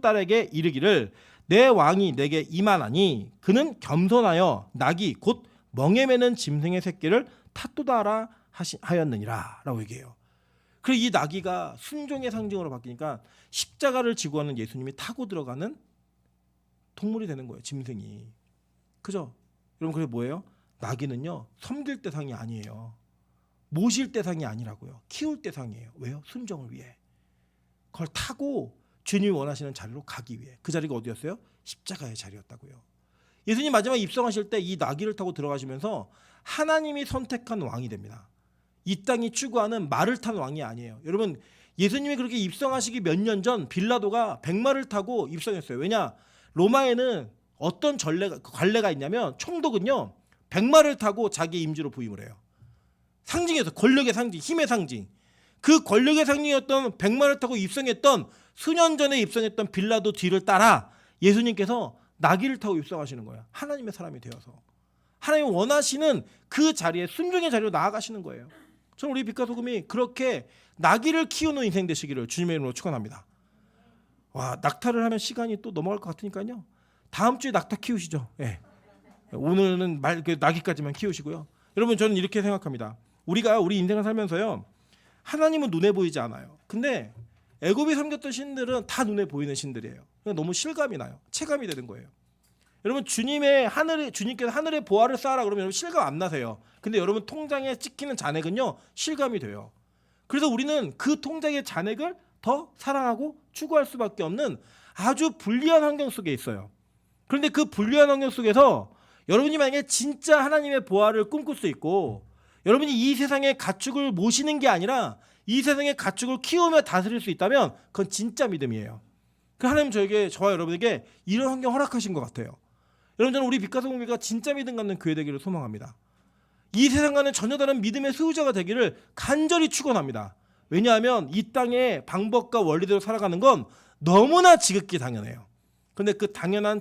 딸에게 이르기를 내 왕이 내게 임하나니 그는 겸손하여 나귀 곧 멍에 매는 짐승의 새끼를 탓도다 하였느니라 라고 얘기해요. 그리고 이 나귀가 순종의 상징으로 바뀌니까 십자가를 지고 가는 예수님이 타고 들어가는 동물이 되는 거예요. 짐승이. 그죠? 여러분 그게 뭐예요? 나귀는요 섬길 대상이 아니에요. 모실 대상이 아니라고요. 키울 대상이에요. 왜요? 순종을 위해. 그걸 타고 주님이 원하시는 자리로 가기 위해. 그 자리가 어디였어요? 십자가의 자리였다고요. 예수님 마지막 입성하실 때 이 나귀를 타고 들어가시면서 하나님이 선택한 왕이 됩니다. 이 땅이 추구하는 말을 탄 왕이 아니에요. 여러분 예수님이 그렇게 입성하시기 몇 년 전 빌라도가 백마를 타고 입성했어요. 왜냐? 로마에는 어떤 관례가 있냐면 총독은요 백마를 타고 자기 임지로 부임을 해요. 상징에서 권력의 상징, 힘의 상징. 그 권력의 상징이었던 백마를 타고 입성했던 수년 전에 입성했던 빌라도 뒤를 따라 예수님께서 나귀를 타고 입성하시는 거예요. 하나님의 사람이 되어서 하나님이 원하시는 그 자리에 순종의 자리로 나아가시는 거예요. 저는 우리 빛과 소금이 그렇게 나귀를 키우는 인생 되시기를 주님의 이름으로 축원합니다. 와, 낙타를 하면 시간이 또 넘어갈 것 같으니까요. 다음 주에 낙타 키우시죠. 예. 오늘은 나귀까지만 키우시고요. 여러분 저는 이렇게 생각합니다. 우리가 우리 인생을 살면서요. 하나님은 눈에 보이지 않아요. 근데 애굽이 섬겼던 신들은 다 눈에 보이는 신들이에요. 너무 실감이 나요. 체감이 되는 거예요. 여러분 주님께서 하늘에 보화를 쌓아라 그러면 여러분 실감 안 나세요. 근데 여러분 통장에 찍히는 잔액은요 실감이 돼요. 그래서 우리는 그 통장의 잔액을 더 사랑하고 추구할 수밖에 없는 아주 불리한 환경 속에 있어요. 그런데 그 불리한 환경 속에서 여러분이 만약에 진짜 하나님의 보화를 꿈꿀 수 있고 여러분이 이 세상의 가축을 모시는 게 아니라 이 세상의 가축을 키우며 다스릴 수 있다면 그건 진짜 믿음이에요. 그 하나님 저와 여러분에게 이런 환경 허락하신 것 같아요. 여러분 저는 우리 빛과 소금이가 진짜 믿음 갖는 교회 되기를 소망합니다. 이 세상과는 전혀 다른 믿음의 소유자가 되기를 간절히 축원합니다. 왜냐하면 이 땅의 방법과 원리대로 살아가는 건 너무나 지극히 당연해요. 그런데 그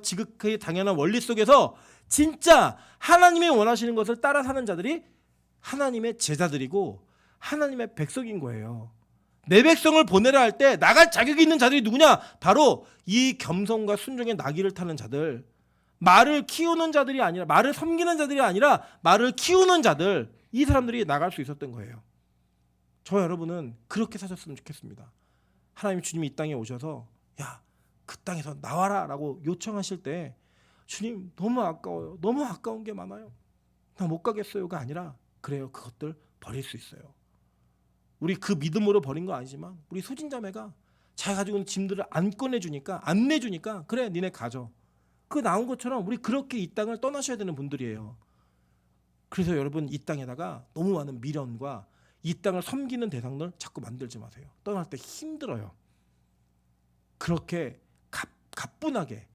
지극히 당연한 원리 속에서 진짜 하나님이 원하시는 것을 따라 사는 자들이 하나님의 제자들이고 하나님의 백성인 거예요. 내 백성을 보내라 할 때 나갈 자격이 있는 자들이 누구냐? 바로 이 겸손과 순종의 나귀를 타는 자들, 말을 키우는 자들이 아니라 말을 섬기는 자들이 아니라 말을 키우는 자들, 이 사람들이 나갈 수 있었던 거예요. 저 여러분은 그렇게 사셨으면 좋겠습니다. 하나님 주님이 이 땅에 오셔서 야, 그 땅에서 나와라 라고 요청하실 때 주님 너무 아까워요. 너무 아까운 게 많아요. 나 못 가겠어요가 아니라 그래요. 그것들 버릴 수 있어요. 우리 그 믿음으로 버린 거 아니지만 우리 소진자매가 자기가 가지고 있는 짐들을 안 꺼내주니까 안 내주니까 그래 니네 가져. 그 나온 것처럼 우리 그렇게 이 땅을 떠나셔야 되는 분들이에요. 그래서 여러분 이 땅에다가 너무 많은 미련과 이 땅을 섬기는 대상들 자꾸 만들지 마세요. 떠날 때 힘들어요. 그렇게 가뿐하게